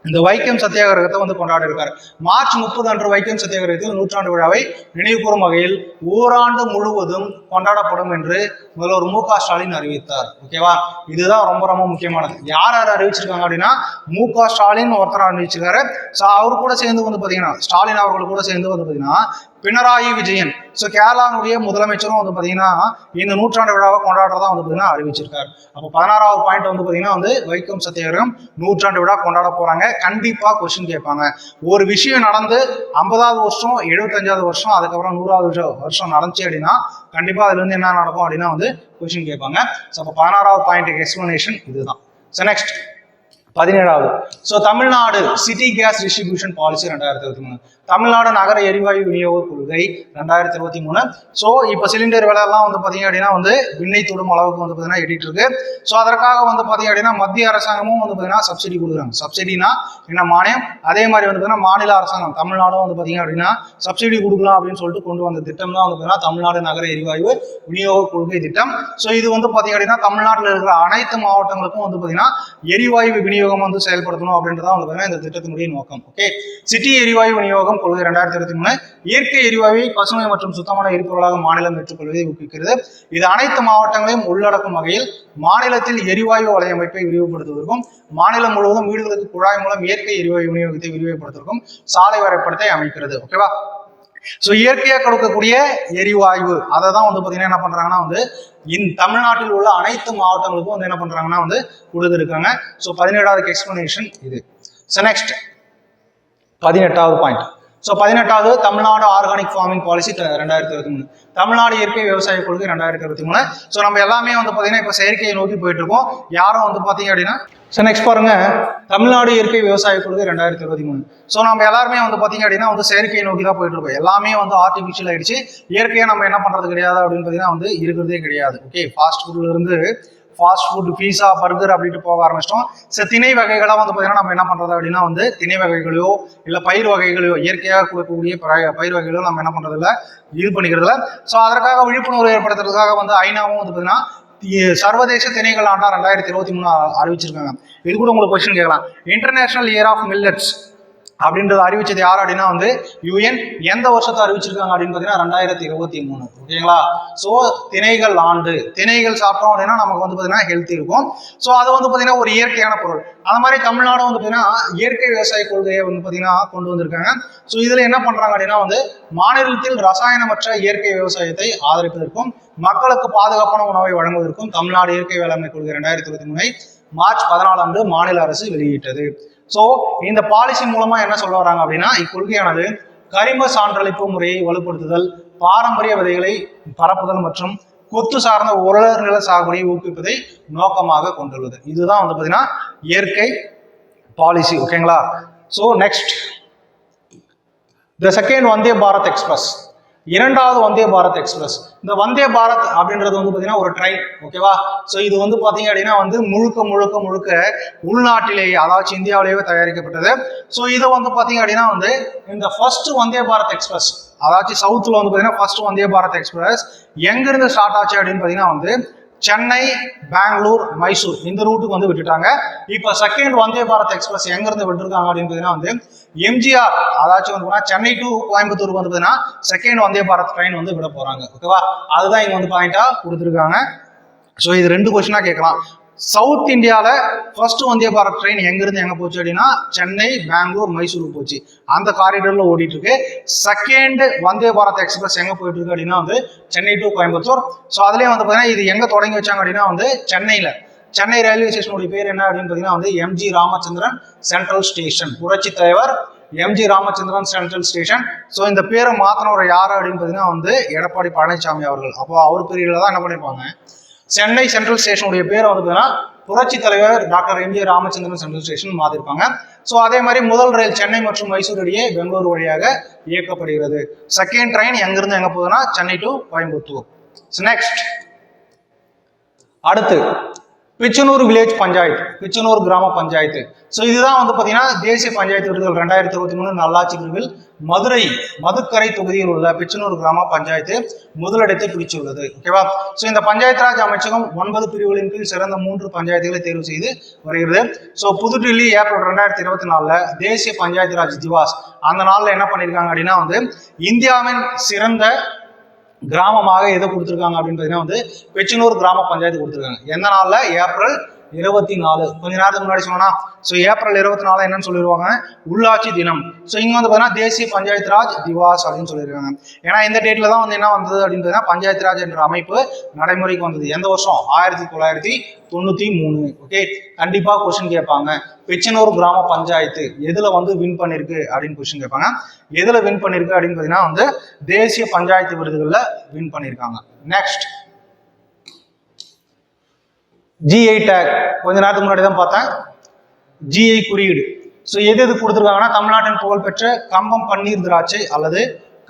இந்த வைக்கம் சத்தியாகிரகத்தை வந்து கொண்டாடி இருக்காரு. மார்ச் 30 அன்று வைக்கம் சத்தியாகிரகத்தில் 100ஆண்டு விழாவை நினைவு கூறும் வகையில் ஓராண்டு முழுவதும் கொண்டாடப்படும் என்று முதல்வர் மு க ஸ்டாலின் அறிவித்தார். ஓகேவா. இதுதான் ரொம்ப ரொம்ப முக்கியமானது. யார் அறிவிச்சிருக்காங்க அப்படின்னா மு க ஸ்டாலின் ஒருத்தர் அறிவிச்சிருக்காரு. ஸோ அவரு கூட சேர்ந்து வந்து பாத்தீங்கன்னா ஸ்டாலின் அவர்கள் கூட சேர்ந்து வந்து பாத்தீங்கன்னா பினராயி விஜயன், ஸோ கேரளாவுடைய முதலமைச்சரும் வந்து பாத்தீங்கன்னா இந்த 100ஆண்டு விழாவை கொண்டாடுறதா வந்து பாத்தீங்கன்னா அறிவிச்சிருக்காரு. அப்போ 16வது பாயிண்ட் வந்து பாத்தீங்கன்னா வந்து வைக்கம் சத்தியாகிரகம் 100ஆண்டு விழா கொண்டாட போறாங்க. கண்டிப்பா கொஸ்டின் கேட்பாங்க. ஒரு விஷயம் நடந்து 50வது வருஷம் 75வது வருஷம் அதுக்கப்புறம் 100வது வருஷம் நடந்துச்சு அப்படின்னா கண்டிப்பா அதுல இருந்து என்ன நடக்கும் அப்படின்னா வந்து கொஸ்டின் கேட்பாங்க. ஸோ அப்போ 16வது பாயிண்ட் எக்ஸ்பிளனேஷன் இதுதான். ஸோ நெக்ஸ்ட் 17வது. So Tamil Nadu city gas distribution policy 2023. Tamil Nadu நகர எரிவாயு விநியோக கொள்கை 2023. ஸோ இப்போ சிலிண்டர் விலை எல்லாம் வந்து பாத்தீங்க அப்படின்னா வந்து விண்ணை தொடும் அளவுக்கு வந்து பாத்தீங்கன்னா எட்டிட்டு இருக்கு. ஸோ அதற்காக வந்து பாத்தீங்க அப்படின்னா மத்திய அரசாங்கமும் வந்து பாத்தீங்கன்னா சப்சிடி கொடுக்குறாங்க. சப்சிடினா என்ன, மானியம். அதே மாதிரி வந்து பாத்தீங்கன்னா மாநில அரசாங்கம் தமிழ்நாடும் வந்து பாத்தீங்க அப்படின்னா சப்சிடி கொடுக்கலாம் அப்படின்னு சொல்லிட்டு கொண்டு வந்த திட்டம் தான் வந்து பாத்தீங்கன்னா தமிழ்நாடு நகர எரிவாயு விநியோக கொள்கை திட்டம். ஸோ இது வந்து பாத்தீங்க அப்படின்னா தமிழ்நாட்டில் இருக்கிற அனைத்து மாவட்டங்களுக்கும் வந்து பாத்தீங்கன்னா எரிவாயு விநியோகம் வந்து செயல்படுத்தணும் அப்படின்றதான் வந்து பாத்தீங்கன்னா இந்த திட்டத்தினுடைய நோக்கம். ஓகே. சிட்டி எரிவாயு விநியோகம் கொள்கை 2023 இயற்கை எரிவாயுவை பசுமை மற்றும் சுத்தமான எரிபொருளாக மாநிலம் ஏற்றுக்கொள்வதை ஊக்குவிக்கிறது. இது அனைத்து மாவட்டங்களையும் உள்ளடக்கும் வகையில் மாநிலத்தில் எரிவாயு வலையமைப்பை விரிவுபடுத்துவதற்கும் மாநிலம் முழுவதும் வீடுகளுக்கு குழாய் மூலம் இயற்கை எரிவாயு விநியோகத்தை விரிவுபடுத்துவதற்கும் சாலை வரைபடத்தை அமைக்கிறது. ஓகேவா. ஸோ இயற்கையா கொடுக்கக்கூடிய எரிவாயு அதை தான் வந்து பாத்தீங்கன்னா என்ன பண்றாங்கன்னா வந்து தமிழ்நாட்டில் உள்ள அனைத்து மாவட்டங்களுக்கும் வந்து என்ன பண்றாங்கன்னா வந்து கொடுத்துருக்காங்க. ஸோ 17வது எக்ஸ்பிளனேஷன் இது. ஸோ நெக்ஸ்ட் 18வது பாயிண்ட். ஸோ 18வது Tamil Nadu organic farming policy 2023. Tamil Nadu இயற்கை விவசாய கொள்கை 2023. ஸோ நம்ம எல்லாமே வந்து பாத்தீங்கன்னா இப்போ செயற்கையை நோக்கி போயிட்டு இருக்கோம். யாரும் வந்து பாத்தீங்க அப்படின்னா ஸோ நெக்ஸ்ட் பாருங்க, தமிழ்நாடு இயற்கை விவசாய கொள்கை 2023. ஸோ நம்ம எல்லாருமே வந்து பாத்தீங்க அப்படின்னா வந்து செயற்கையை நோக்கி தான் போயிட்டு இருக்கோம். எல்லாமே வந்து ஆர்டிபிஷியல் ஆயிடுச்சு. இயற்கையை நம்ம என்ன பண்றது கிடையாது அப்படின்னு பாத்தீங்கன்னா வந்து இருக்கிறதே கிடையாது. ஓகே. ஃபாஸ்ட் ஃபுட்ல இருந்து ஃபாஸ்ட் ஃபுட், பீஸா, பர்கர் அப்படின்ட்டு போக ஆரம்பிச்சிட்டோம். ஸோ திணை வகைகளாக வந்து பார்த்தீங்கன்னா நம்ம என்ன பண்ணுறது அப்படின்னா வந்து திணை வகைகளையோ இல்லை பயிர் வகைகளையோ இயற்கையாக கொடுக்கக்கூடிய பயிர் வகைகளோ நம்ம என்ன பண்ணுறது இல்லை, இது பண்ணிக்கிறதுல. ஸோ அதற்காக விழிப்புணர்வு ஏற்படுத்துறதுக்காக வந்து ஐநாவும் வந்து பார்த்தீங்கன்னா சர்வதேச திணைகள் ஆண்டா 2023 அறிவிச்சிருக்காங்க. இது கூட உங்களுக்கு கொஸ்டின் கேட்கலாம். இன்டர்நேஷனல் இயர் ஆஃப் மில்லட்ஸ் அப்படின்றத அறிவிச்சது யார் அப்படின்னா வந்து யுஎன். எந்த வருஷத்தை அறிவிச்சிருக்காங்க அப்படின்னு பார்த்தீங்கன்னா 2023. ஓகேங்களா? ஸோ திணைகள் ஆண்டு, திணைகள் சாப்பிட்டோம் அப்படின்னா நமக்கு வந்து பார்த்தீங்கன்னா ஹெல்த் இருக்கும். ஸோ அது வந்து பார்த்தீங்கன்னா ஒரு இயற்கையான பொருள். அந்த மாதிரி தமிழ்நாடு வந்து பார்த்தீங்கன்னா இயற்கை விவசாய கொள்கையை வந்து பார்த்தீங்கன்னா கொண்டு வந்திருக்காங்க. ஸோ இதில் என்ன பண்ணுறாங்க அப்படின்னா வந்து மாநிலத்தில் ரசாயனமற்ற இயற்கை விவசாயத்தை ஆதரிப்பதற்கும் மக்களுக்கு பாதுகாப்பான உணவை வழங்குவதற்கும் தமிழ்நாடு இயற்கை வேளாண்மை கொள்கை 2023 மார்ச் 14 மாநில அரசு வெளியிட்டது. ஸோ இந்த பாலிசி மூலமா என்ன சொல்ல வராங்க அப்படின்னா இக்கொள்கையானது கரிம சான்றளிப்பு முறையை வலுப்படுத்துதல், பாரம்பரிய விதைகளை பரப்புதல் மற்றும் கொத்து சார்ந்த உலர் நில சாகுபடியை ஊக்குவிப்பதை நோக்கமாக கொண்டுள்ளது. இதுதான் வந்து பார்த்தீங்கன்னா இயற்கை பாலிசி. ஓகேங்களா? So next the second Vande Bharat express, இரண்டாவது வந்தே பாரத் எக்ஸ்பிரஸ். இந்த வந்தே பாரத் அப்படின்றது வந்து பார்த்தீங்கன்னா ஒரு ட்ரெயின். ஓகேவா? ஸோ இது வந்து பார்த்தீங்க அப்படின்னா வந்து முழுக்க உள்நாட்டிலேயே, அதாவது இந்தியாவிலேயே தயாரிக்கப்பட்டது. ஸோ இதை வந்து பார்த்தீங்க அப்படின்னா வந்து இந்த ஃபர்ஸ்ட் வந்தே பாரத் எக்ஸ்பிரஸ், அதாச்சும் சவுத்தில் வந்து பார்த்தீங்கன்னா ஃபர்ஸ்ட் வந்தே பாரத் எக்ஸ்பிரஸ் எங்கிருந்து ஸ்டார்ட் ஆச்சு அப்படின்னு பார்த்தீங்கன்னா வந்து சென்னை, பெங்களூர், மைசூர் இந்த ரூட்டுக்கு வந்து விட்டுட்டாங்க. இப்போ செகண்ட் வந்தே பாரத் எக்ஸ்பிரஸ் எங்க இருந்து விட்டுருக்காங்க அப்படின்னு பார்த்தீங்கன்னா வந்து எம்ஜிஆர், அதாச்சும் வந்து சென்னை டு கோயம்புத்தூர் வந்து பார்த்தீங்கன்னா செகண்ட் வந்தே பாரத் ட்ரெயின் வந்து விட போறாங்க. ஓகேவா? அதுதான் இங்க வந்து பாயிண்டா கொடுத்துருக்காங்க. ஸோ இது 2 கொஸ்டினா கேட்கலாம். சவுத் இந்தியாவில் ஃபர்ஸ்ட் வந்தே பாரத் ட்ரெயின் எங்கிருந்து எங்கே போச்சு அப்படின்னா சென்னை, பெங்களூர், மைசூருக்கு போச்சு. அந்த காரிடர்ல ஓடிட்டு இருக்கு. செகண்ட் வந்தே பாரத் எக்ஸ்பிரஸ் எங்கே போயிட்டு இருக்கு அப்படின்னா வந்து சென்னை டு கோயம்புத்தூர். ஸோ அதுலேயே வந்து பார்த்தீங்கன்னா இது எங்கே தொடங்கி வச்சாங்க அப்படின்னா வந்து சென்னையில். சென்னை ரயில்வே ஸ்டேஷனுடைய பேர் என்ன அப்படின்னு பார்த்தீங்கன்னா வந்து எம்ஜி ராமச்சந்திரன் சென்ட்ரல் ஸ்டேஷன். புரட்சி தலைவர் MG Ramachandran central station. So இந்த பேரை மாத்தினவர் யார் அப்படின்னு பார்த்தீங்கன்னா வந்து எடப்பாடி பழனிசாமி அவர்கள். அப்போ அவர் பீரியட்ல தான் என்ன பண்ணிருப்பாங்க, சென்னை சென்ட்ரல் ஸ்டேஷனுடைய பேரை வந்து புரட்சி தலைவர் doctor MG Ramachandran central station மாத்திருப்பாங்க. ஸோ அதே மாதிரி முதல் ரயில் சென்னை மற்றும் மைசூர் இடையே பெங்களூர் வழியாக இயக்கப்படுகிறது. செகண்ட் ட்ரெயின் எங்கிருந்து எங்க போகுதுன்னா சென்னை டு கோயம்புத்தூர். நெக்ஸ்ட் அடுத்து பிச்சனூர் வில்லேஜ் பஞ்சாயத்து, பிச்சனூர் கிராம பஞ்சாயத்து. ஸோ இதுதான் வந்து பார்த்தீங்கன்னா தேசிய பஞ்சாயத்து விருதுகள் 2023 நல்லாட்சி பிரிவில் மதுரை மதுக்கரை தொகுதியில் உள்ள பிச்சனூர் கிராம பஞ்சாயத்து முதலிடத்தை பிடிச்சுள்ளது. ஓகேவா? ஸோ இந்த பஞ்சாயத்து ராஜ் அமைச்சகம் 9 பிரிவுகளின் கீழ் சிறந்த 3 பஞ்சாயத்துகளை தேர்வு செய்து வருகிறது. ஸோ புதுடில்லி ஏப்ரல் 2024 தேசிய பஞ்சாயத்து ராஜ் திவாஸ் அந்த நாளில் என்ன பண்ணியிருக்காங்க அப்படின்னா வந்து இந்தியாவின் சிறந்த கிராமமாக எதை கொடுத்துருக்காங்க அப்படின்னு பார்த்தீங்கன்னா வந்து பிச்சனூர் கிராம பஞ்சாயத்து கொடுத்துருக்காங்க. எந்த நாள்ல? ஏப்ரல் 24. கொஞ்ச நேரத்துக்கு முன்னாடி சொன்னா. ஸோ ஏப்ரல் 24 என்னன்னு சொல்லிடுவாங்க, உள்ளாட்சி தினம். ஸோ இங்க வந்து பார்த்தீங்கன்னா தேசிய பஞ்சாயத்து ராஜ் திவாஸ் அப்படின்னு சொல்லியிருக்காங்க. ஏன்னா இந்த டேட்ல தான் வந்து என்ன வந்தது அப்படின்னு பார்த்தீங்கன்னா பஞ்சாயத்து ராஜ் என்ற அமைப்பு நடைமுறைக்கு வந்தது. எந்த வருஷம்? 1993. ஓகே, கண்டிப்பா கொஸ்டின் கேட்பாங்க. பிச்சனூர் கிராம பஞ்சாயத்து எதுல வந்து வின் பண்ணிருக்கு அப்படின்னு கொஸ்டின் கேட்பாங்க. எதுல வின் பண்ணிருக்கு அப்படின்னு பார்த்தீங்கன்னா வந்து தேசிய பஞ்சாயத்து விருதுகள்ல வின் பண்ணியிருக்காங்க. Next GI take. கொஞ்ச நேரத்துக்கு முன்னாடி தான் பார்த்தேன் ஜிஐ குறியீடு. ஸோ எது கொடுத்துருக்காங்கன்னா தமிழ்நாட்டின் புகழ்பெற்ற கம்பம் பன்னீர் திராட்சை அல்லது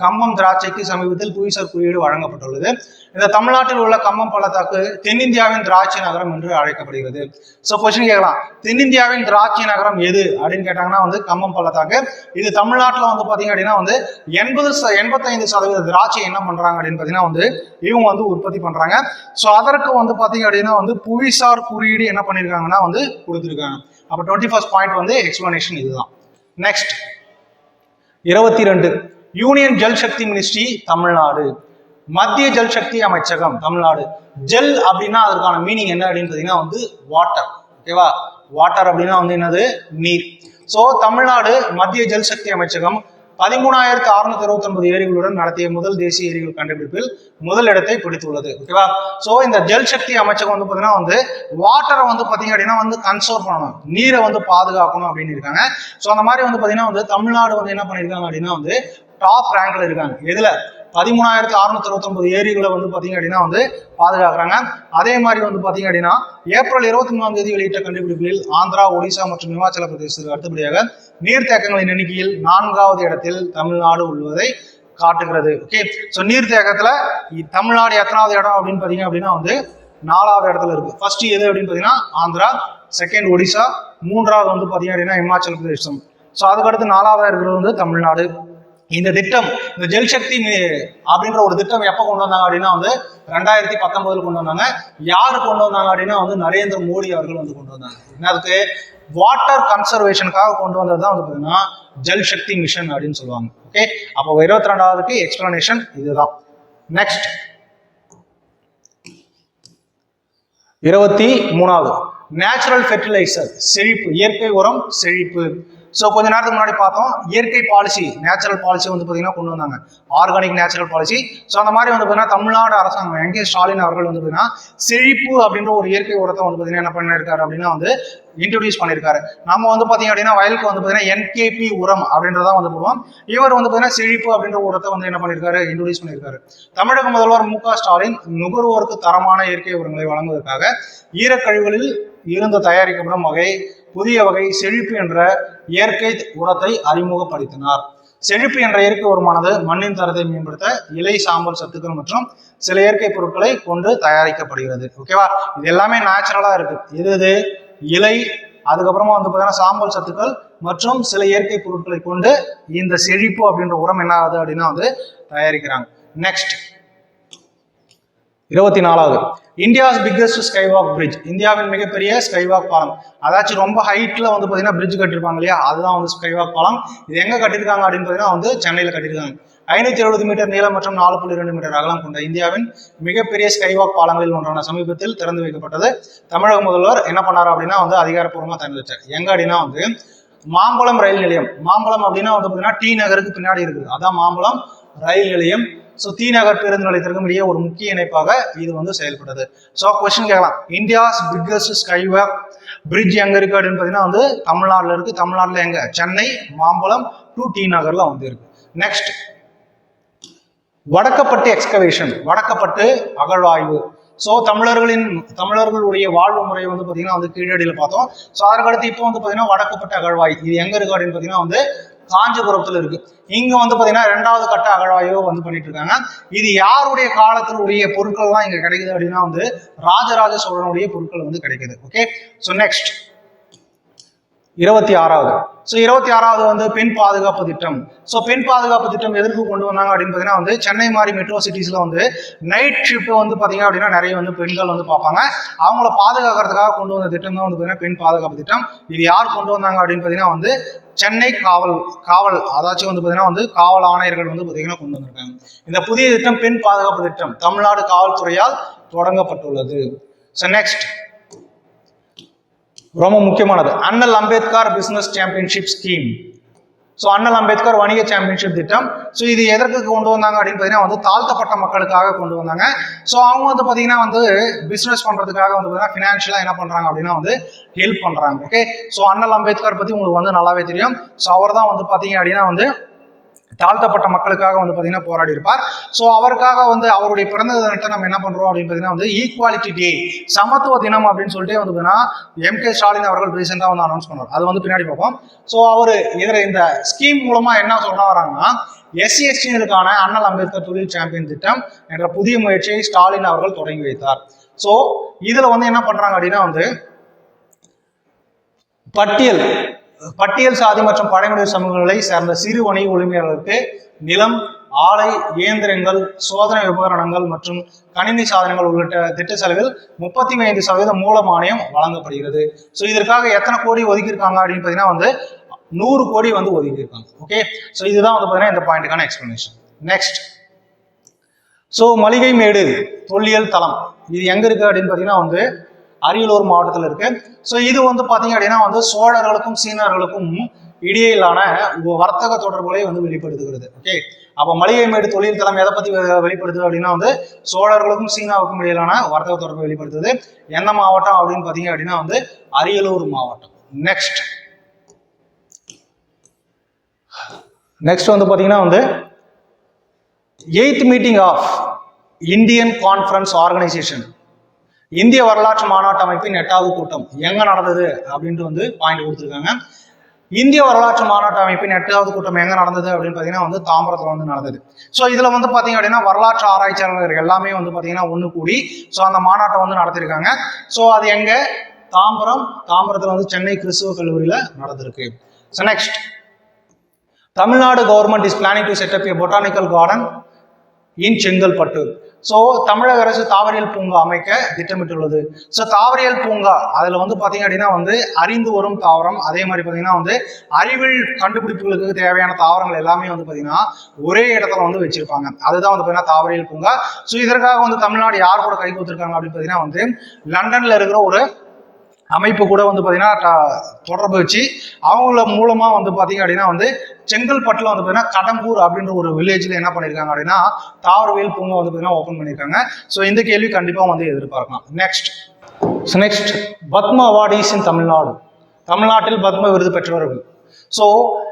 கம்பம் திராட்சைக்கு சமீபத்தில் புவிசார் குறியீடு வழங்கப்பட்டுள்ளது. இந்த தமிழ்நாட்டில் உள்ள கம்பம் பள்ளத்தாக்கு தென்னிந்தியாவின் திராட்சை நகரம் என்று அழைக்கப்படுகிறது. ஸோ கொஸ்டின் கேட்கலாம், தென்னிந்தியாவின் திராட்சை நகரம் எது அப்படின்னு கேட்டாங்கன்னா வந்து கம்பம் பள்ளத்தாக்கு. இது தமிழ்நாட்டில் வந்து பார்த்தீங்க அப்படின்னா வந்து 85% திராட்சை என்ன பண்றாங்க அப்படின்னு பார்த்தீங்கன்னா வந்து இவங்க வந்து உற்பத்தி பண்றாங்க. ஸோ அதற்கு வந்து பார்த்தீங்க அப்படின்னா வந்து புவிசார் குறியீடு என்ன பண்ணியிருக்காங்கன்னா வந்து கொடுத்துருக்காங்க. அப்போ 21st பாயிண்ட் வந்து எக்ஸ்பிளனேஷன் இதுதான். Next 22 union Jal Shakti ministry Tamil Nadu, மத்திய ஜல் சக்தி அமைச்சகம் தமிழ்நாடு. ஜெல் அப்படின்னா அதற்கான மீனிங் என்ன அப்படின்னு பார்த்தீங்கன்னா வந்து வாட்டர். ஓகேவா? வாட்டர் அப்படின்னா வந்து என்னது? நீர். ஸோ தமிழ்நாடு மத்திய ஜல் சக்தி அமைச்சகம் 13,629 ஏரிகளுடன் நடத்திய முதல் தேசிய ஏரிகள் கண்டுபிடிப்பில் முதல் இடத்தை பிடித்துள்ளது. ஓகேவா? ஸோ இந்த ஜல் சக்தி அமைச்சகம் வந்து பார்த்தீங்கன்னா வந்து வாட்டரை வந்து பார்த்தீங்க அப்படின்னா வந்து கன்சர்வ் பண்ணணும், நீரை வந்து பாதுகாக்கணும் அப்படின்னு இருக்காங்க. ஸோ அந்த மாதிரி வந்து பார்த்தீங்கன்னா வந்து தமிழ்நாடு வந்து என்ன பண்ணியிருக்காங்க அப்படின்னா வந்து டாப் ரேங்க்ல இருக்காங்க. எதுல? 13,629 ஏரிகளை வந்து பார்த்தீங்க அப்படின்னா வந்து பாதுகாக்கிறாங்க. அதே மாதிரி வந்து பார்த்தீங்க அப்படின்னா ஏப்ரல் 23 வெளியிட்ட கண்டுபிடிப்புகளில் ஆந்திரா, ஒடிசா மற்றும் இமாச்சல பிரதேசத்துக்கு அடுத்தபடியாக நீர்த்தேக்கங்களின் எண்ணிக்கையில் 4வது இடத்தில் தமிழ்நாடு உள்ளதை காட்டுகிறது. ஓகே, ஸோ நீர்த்தேக்கத்துல தமிழ்நாடு எத்தனாவது இடம் அப்படின்னு பார்த்தீங்க அப்படின்னா வந்து 4வது இடத்துல இருக்கு. ஃபர்ஸ்ட் எது அப்படின்னு பார்த்தீங்கன்னா ஆந்திரா, செகண்ட் ஒடிசா, 3வது வந்து பார்த்தீங்க அப்படின்னா இமாச்சல பிரதேசம். ஸோ அதுக்கடுத்து 4வது இருக்கிறது வந்து தமிழ்நாடு. இந்த திட்டம், இந்த ஜல் சக்தி அப்படின்ற ஒரு திட்டம் எப்போ கொண்டு வந்தாங்க அப்படின்னா வந்து 2019 கொண்டு வந்தாங்க. யாரு கொண்டு வந்தாங்க அப்படின்னா வந்து நரேந்திர மோடி அவர்கள் வந்து கொண்டு வந்தாங்க. என்னதுக்கு? வாட்டர் கன்சர்வேஷனுக்காக கொண்டு வந்தது தான் வந்து பார்த்தீங்கன்னா ஜல் சக்தி மிஷன் அப்படின்னு சொல்லுவாங்க. ஓகே, அப்போ 22வது எக்ஸ்பிளனேஷன் இதுதான். நெக்ஸ்ட் 23வது நேச்சுரல் ஃபெர்டிலைசர், செழிப்பு, இயற்கை உரம் செழிப்பு. ஸோ கொஞ்ச நேரத்துக்கு முன்னாடி பார்த்தோம் இயற்கை பாலிசி, நேச்சுரல் பாலிசி வந்து பார்த்தீங்கன்னா கொண்டு வந்தாங்க, ஆர்கானிக் நேச்சுரல் பாலிசி. ஸோ அந்த மாதிரி வந்து பார்த்தீங்கன்னா தமிழ்நாடு அரசாங்கம் எங்கே ஸ்டாலின் அவர்கள் வந்து பார்த்தீங்கன்னா செழிப்பு அப்படின்ற ஒரு இயற்கை உரத்தை வந்து பார்த்தீங்கன்னா என்ன பண்ணியிருக்காரு அப்படின்னா வந்து இன்ட்ரோடியூஸ் பண்ணியிருக்காரு. நம்ம வந்து பார்த்தீங்க அப்படின்னா வயலுக்கு வந்து பார்த்தீங்கன்னா NKP உரம் அப்படின்றதான் வந்து போடுவோம். இவர் வந்து பார்த்தீங்கன்னா செழிப்பு அப்படின்ற உரத்தை வந்து என்ன பண்ணியிருக்காரு, இன்ட்ரோடியூஸ் பண்ணியிருக்காரு. தமிழக முதல்வர் MK ஸ்டாலின் நுகர்வோருக்கு தரமான இயற்கை உரங்களை வழங்குவதற்காக ஈரக்கழிவுகளில் இருந்து தயாரிக்கப்படும் புதிய வகை செழிப்பு என்ற இயற்கை உரத்தை அறிமுகப்படுத்தினார். செழிப்பு என்ற இயற்கை உரமானது மண்ணின் தரத்தை மேம்படுத்த இலை, சாம்பல் சத்துக்கள் மற்றும் சில இயற்கை பொருட்களை கொண்டு தயாரிக்கப்படுகிறது. ஓகேவா, இது எல்லாமே நேச்சுரலா இருக்கு. இது இலை, அதுக்கப்புறமா வந்து பார்த்தீங்கன்னா சாம்பல் சத்துக்கள் மற்றும் சில இயற்கை பொருட்களை கொண்டு இந்த செழிப்பு அப்படின்ற உரம் என்ன ஆகுது அப்படின்னா வந்து தயாரிக்கிறாங்க. நெக்ஸ்ட் 24வது இந்தியாஸ் பிக்கஸ்ட் ஸ்கைவாக் பிரிட்ஜ், இந்தியாவின் மிகப்பெரிய ஸ்கைவாக் பாலம். அதாச்சும் ரொம்ப ஹைட்ல வந்து பார்த்தீங்கன்னா பிரிட்ஜ் கட்டிருப்பாங்க இல்லையா, அதுதான் வந்து ஸ்கைவாக் பாலம். இது எங்க கட்டிருக்காங்க அப்படின்னு பார்த்தீங்கன்னா வந்து சென்னையில் கட்டிருக்காங்க. 570 மீட்டர் நீளம் மற்றும் 4.2 மீட்டர் அகலம் கொண்ட இந்தியாவின் மிகப்பெரிய ஸ்கைவாக் பாலங்களில் ஒன்றான சமீபத்தில் திறந்து வைக்கப்பட்டது. தமிழக முதல்வர் என்ன பண்ணாரு அப்படின்னா வந்து அதிகாரப்பூர்வமாக திறந்து வச்சார். எங்க அப்படின்னா வந்து மாம்பழம் ரயில் நிலையம். மாம்பழம் அப்படின்னா வந்து பார்த்தீங்கன்னா டி நகருக்கு பின்னாடி இருக்குது, அதான் மாம்பழம் ரயில் நிலையம். ஸோ டி நகர் பேருந்து நிலையத்திற்கும் இடையே ஒரு முக்கிய இணைப்பாக இது வந்து செயல்படுது. ஸோ கொஸ்டின் கேட்கலாம், இந்தியாஸ் பிக்கஸ்ட் ஸ்கைவாக் பிரிட்ஜ் எங்க இருக்கு அப்படின்னு பார்த்தீங்கன்னா வந்து தமிழ்நாட்டில் இருக்கு. தமிழ்நாட்டில் எங்க? சென்னை, மாம்பழம் டு டி நகர்ல வந்து இருக்கு. நெக்ஸ்ட் வடக்கப்பட்டு எக்ஸ்கவேஷன், வடக்கப்பட்டு அகழ்வாய்வு. ஸோ தமிழர்களுடைய வாழ்வு முறை வந்து பார்த்தீங்கன்னா வந்து கீழடியில் பார்த்தோம். ஸோ அதற்கடுத்து இப்போ வந்து பார்த்தீங்கன்னா வடக்கப்பட்டு அகழ்வாய்வு இது எங்க இருக்கு அப்படின்னு பார்த்தீங்கன்னா வந்து காஞ்சிபுரத்தில் இருக்கு. இங்க வந்து பாத்தீங்கன்னா 2வது கட்ட அகழ்வாய்வு வந்து பண்ணிட்டு இருக்காங்க. இது யாருடைய காலத்தினுடைய பொருட்கள் தான் இங்க கிடைக்குது அப்படின்னா வந்து ராஜராஜ சோழனுடைய பொருட்கள் வந்து கிடைக்குது. ஓகே, ஸோ நெக்ஸ்ட் 26வது. ஸோ 26வது வந்து பெண் பாதுகாப்பு திட்டம். ஸோ பெண் பாதுகாப்பு திட்டம் எதற்கு கொண்டு வந்தாங்க அப்படின்னு பார்த்தீங்கன்னா வந்து சென்னை மாதிரி மெட்ரோ சிட்டிஸ்ல வந்து நைட் ஷிஃப்ட் வந்து பார்த்தீங்க அப்படின்னா நிறைய வந்து பெண்கள் வந்து பார்ப்பாங்க, அவங்கள பாதுகாக்கிறதுக்காக கொண்டு வந்த திட்டம் தான் வந்து பார்த்தீங்கன்னா பெண் பாதுகாப்பு திட்டம். இது யார் கொண்டு வந்தாங்க அப்படின்னு பார்த்தீங்கன்னா வந்து சென்னை காவல் அதாச்சும் வந்து பார்த்தீங்கன்னா வந்து காவல் ஆணையர்கள் வந்து பார்த்தீங்கன்னா கொண்டு வந்திருக்காங்க. இந்த புதிய திட்டம் பெண் பாதுகாப்பு திட்டம் தமிழ்நாடு காவல்துறையால் தொடங்கப்பட்டுள்ளது. ஸோ நெக்ஸ்ட் ரொம்ப முக்கியமானது அண்ணல் Ambedkar business championship scheme. So அண்ணல் அம்பேத்கர் வணிக சாம்பியன்ஷிப் திட்டம். ஸோ இது எதற்கு கொண்டு வந்தாங்க அப்படின்னு பார்த்தீங்கன்னா வந்து தாழ்த்தப்பட்ட மக்களுக்காக கொண்டு வந்தாங்க. ஸோ அவங்க வந்து பார்த்தீங்கன்னா வந்து பிஸ்னஸ் பண்ணுறதுக்காக வந்து பார்த்தீங்கன்னா ஃபினான்ஷியலாக என்ன பண்ணுறாங்க அப்படின்னா வந்து ஹெல்ப் பண்ணுறாங்க. ஓகே, ஸோ அண்ணல் அம்பேத்கர் பற்றி உங்களுக்கு வந்து நல்லாவே தெரியும். ஸோ அவர் தான் வந்து பார்த்தீங்க அப்படின்னா வந்து தாழ்த்தப்பட்ட மக்களுக்காக வந்து பார்த்தீங்கன்னா போராடி இருப்பார். ஸோ அவருக்காக வந்து அவருடைய பிறந்த தினத்தை நம்ம என்ன பண்றோம் அப்படின்னு பார்த்தீங்கன்னா வந்து ஈக்குவாலிட்டி டே, சமத்துவ தினம் அப்படின்னு சொல்லிட்டு வந்து பார்த்தீங்கன்னா MK ஸ்டாலின் அவர்கள் ரீசெண்டாக வந்து அனௌன்ஸ் பண்ணுவார். அது வந்து பின்னாடி பார்ப்போம். ஸோ அவர் இதில் இந்த ஸ்கீம் மூலமா என்ன சொல்ல வராங்கன்னா SC/STகளுக்கான அண்ணல் அம்பேத்கர் தொழில் சாம்பியன் திட்டம் என்ற புதிய முயற்சியை ஸ்டாலின் அவர்கள் தொடங்கி வைத்தார். ஸோ இதுல வந்து என்ன பண்றாங்க அப்படின்னா வந்து பட்டியல் சாதி மற்றும் பழங்குடியினர் சமூகங்களை சேர்ந்த சிறு வணிக உரிமையாளர்களுக்கு நிலம், ஆலை, இயந்திரங்கள், சோதனை உபகரணங்கள் மற்றும் கணினி சாதனங்கள் உள்ளிட்ட திட்ட செலவில் 35% மூல மானியம் வழங்கப்படுகிறது. ஸோ இதற்காக எத்தனை கோடி ஒதுக்கியிருக்காங்க அப்படின்னு பார்த்தீங்கன்னா வந்து 100 கோடி வந்து ஒதுக்கியிருக்காங்க. ஓகே, ஸோ இதுதான் வந்து பார்த்தீங்கன்னா இந்த பாயிண்ட்டுக்கான எக்ஸ்பிளனேஷன். நெக்ஸ்ட் ஸோ மளிகைமேடு தொல்லியல் தளம் இது எங்க இருக்கு அப்படின்னு பார்த்தீங்கன்னா வந்து அரியலூர் மாவட்டத்தில் இருக்கு. ஸோ இது வந்து பார்த்தீங்க அப்படின்னா வந்து சோழர்களுக்கும் சீனர்களுக்கும் இடையிலான வர்த்தக தொடர்புகளை வந்து வெளிப்படுத்துகிறது. ஓகே, அப்போ மளிகைமேடு தொழில் தளம் எதை பத்தி வெளிப்படுத்துது அப்படின்னா வந்து சோழர்களுக்கும் சீனாவுக்கும் இடையிலான வர்த்தக தொடர்பை வெளிப்படுத்துது. எந்த மாவட்டம் அப்படின்னு பார்த்தீங்க அப்படின்னா வந்து அரியலூர் மாவட்டம். நெக்ஸ்ட் வந்து பார்த்தீங்கன்னா வந்து 8th meeting of Indian conference organisation, இந்திய வரலாற்று மாநாட்டு அமைப்பின் 8வது கூட்டம் எங்க நடந்தது அப்படின்ட்டு வந்து பாயிண்ட் கொடுத்துருக்காங்க. இந்திய வரலாற்று மாநாட்டு அமைப்பின் 8வது கூட்டம் எங்க நடந்தது அப்படின்னு பாத்தீங்கன்னா வந்து தாம்பரத்துல வந்து நடந்தது. ஸோ இதுல வந்து பாத்தீங்க அப்படின்னா வரலாற்று ஆராய்ச்சியாளர்கள் எல்லாமே வந்து பாத்தீங்கன்னா ஒண்ணு கூடி ஸோ அந்த மாநாட்டை வந்து நடத்திருக்காங்க. ஸோ அது எங்க? தாம்பரத்துல வந்து சென்னை கிறிஸ்துவ கல்லூரியில நடந்திருக்கு. So next Tamil Nadu government is planning to set up A botanical garden in Chengalpattu. So தமிழக அரசு தாவரியல் பூங்கா அமைக்க திட்டமிட்டுள்ளது. ஸோ தாவரியல் பூங்கா அதில் வந்து பார்த்தீங்க அப்படின்னா வந்து அறிந்து வரும் தாவரம், அதே மாதிரி பார்த்தீங்கன்னா வந்து அறிவியல் கண்டுபிடிப்புகளுக்கு தேவையான தாவரங்கள் எல்லாமே வந்து பார்த்தீங்கன்னா ஒரே இடத்துல வந்து வச்சிருப்பாங்க. அதுதான் வந்து பார்த்தீங்கன்னா தாவரியல் பூங்கா. ஸோ இதற்காக வந்து தமிழ்நாடு யார் கூட கை கொடுத்துருக்காங்க அப்படின்னு பார்த்தீங்கன்னா வந்து லண்டன்ல இருக்கிற ஒரு அமைப்பு கூட வந்து பார்த்தீங்கன்னா தொடர்பு வச்சு அவங்கள மூலமாக வந்து பார்த்தீங்க அப்படின்னா வந்து செங்கல்பட்டில் வந்து பார்த்தீங்கன்னா கடம்பூர் அப்படின்ற ஒரு வில்லேஜில் என்ன பண்ணியிருக்காங்க அப்படின்னா தாவரவியல் பூங்கா வந்து பார்த்தீங்கன்னா ஓப்பன் பண்ணியிருக்காங்க. ஸோ இந்த கேள்வி கண்டிப்பாக வந்து எதிர்பார்க்கலாம். நெக்ஸ்ட் பத்ம அவார்டீஸ் இன் தமிழ்நாடு. தமிழ்நாட்டில் பத்ம விருது பெற்றவர்கள். ஸோ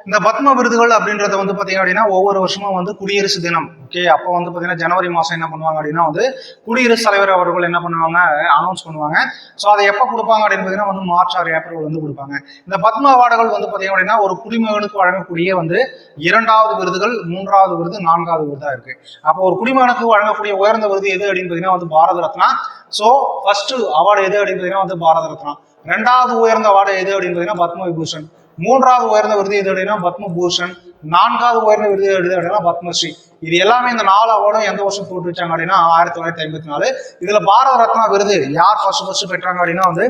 இந்த பத்ம விருதுகள் அப்படின்றத வந்து பார்த்தீங்க அப்படின்னா ஒவ்வொரு வருஷமும் வந்து குடியரசு தினம், ஓகே, அப்போ வந்து பார்த்தீங்கன்னா ஜனவரி மாதம் என்ன பண்ணுவாங்க அப்படின்னா வந்து குடியரசுத் தலைவர் அவர்கள் என்ன பண்ணுவாங்க, அனௌன்ஸ் பண்ணுவாங்க. ஸோ அதை எப்போ கொடுப்பாங்க அப்படின்னு பார்த்தீங்கன்னா வந்து மார்ச் ஆர் ஏப்ரல் வந்து கொடுப்பாங்க. இந்த பத்ம அவார்டுகள் வந்து பார்த்தீங்க அப்படின்னா ஒரு குடிமகனுக்கு வழங்கக்கூடிய வந்து 2வது விருதுகள், 3வது விருது, 4வது விருதாக இருக்கு. அப்போ ஒரு குடிமகனுக்கு வழங்கக்கூடிய உயர்ந்த விருது எது அப்படின்னு பார்த்தீங்கன்னா வந்து Bharat Ratna. So first award எது அப்படின்னு பார்த்தீங்கன்னா வந்து பாரத ரத்னா. 2வது உயர்ந்த அவார்டு எது அப்படின்னு பார்த்தீங்கன்னா பத்ம விபூஷன். 3வது உயர்ந்த விருது எது அப்படின்னா பத்ம பூஷன். 4வது உயர்ந்த விருது எது அப்படின்னா பத்மஸ்ரீ. இது எல்லாமே இந்த 4 அவார்டும் எந்த வருஷம் போட்டு வச்சாங்க அப்படின்னா 1954. இதுல பாரத ரத்னா விருது யார் ஃபர்ஸ்ட் பெற்றாங்க அப்படின்னா வந்து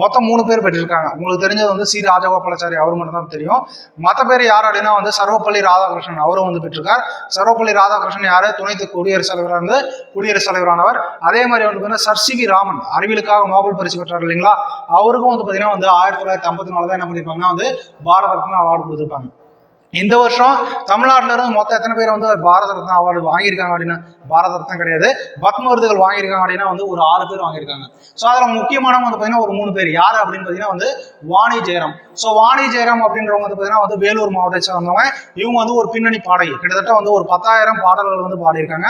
மொத்தம் 3 பேர் பெற்றிருக்காங்க. உங்களுக்கு தெரிஞ்சது வந்து சி ராஜகோபாலாச்சாரி, அவர் மட்டும் தான் தெரியும். மற்ற பேர் யார் அப்படின்னா வந்து சர்வப்பள்ளி ராதாகிருஷ்ணன், அவரும் வந்து பெற்றிருக்கார். சர்வப்பள்ளி ராதாகிருஷ்ணன் யாரு, துணை குடியரசுத் தலைவராக இருந்து குடியரசுத் தலைவரானவர். அதே மாதிரி வந்து சர் சி வி ராமன், அறிவியலுக்காக நோபல் பரிசு பெற்றார் இல்லைங்களா, அவருக்கும் வந்து பாத்தீங்கன்னா வந்து 1954 தான் என்ன பண்ணிருப்பாங்கன்னா வந்து பாரத ரத்னா அவார்டு கொடுத்துருப்பாங்க. இந்த வருஷம் தமிழ்நாட்டில இருந்து மொத்தம் எத்தனை பேர் வந்து பாரத ரத்னா அவார்டு வாங்கியிருக்காங்க அப்படின்னா, பாரத ரத்னா கிடையாது, பத்ம விருதுகள் வாங்கியிருக்காங்க அப்படின்னா வந்து ஒரு 6 பேர் வாங்கியிருக்காங்க. ஸோ அதில் முக்கியமானவங்க வந்து பார்த்தீங்கன்னா ஒரு 3 பேர். யார் அப்படின்னு பார்த்தீங்கன்னா வந்து வாணி ஜெயராம். ஸோ வாணி ஜெயராம் அப்படின்றவங்க வந்து பார்த்தீங்கன்னா வந்து வேலூர் மாவட்டத்தை சேர்ந்தவங்க. இவங்க வந்து ஒரு பின்னணி பாடகி, கிட்டத்தட்ட வந்து ஒரு 10,000 பாடல்கள் வந்து பாடியிருக்காங்க.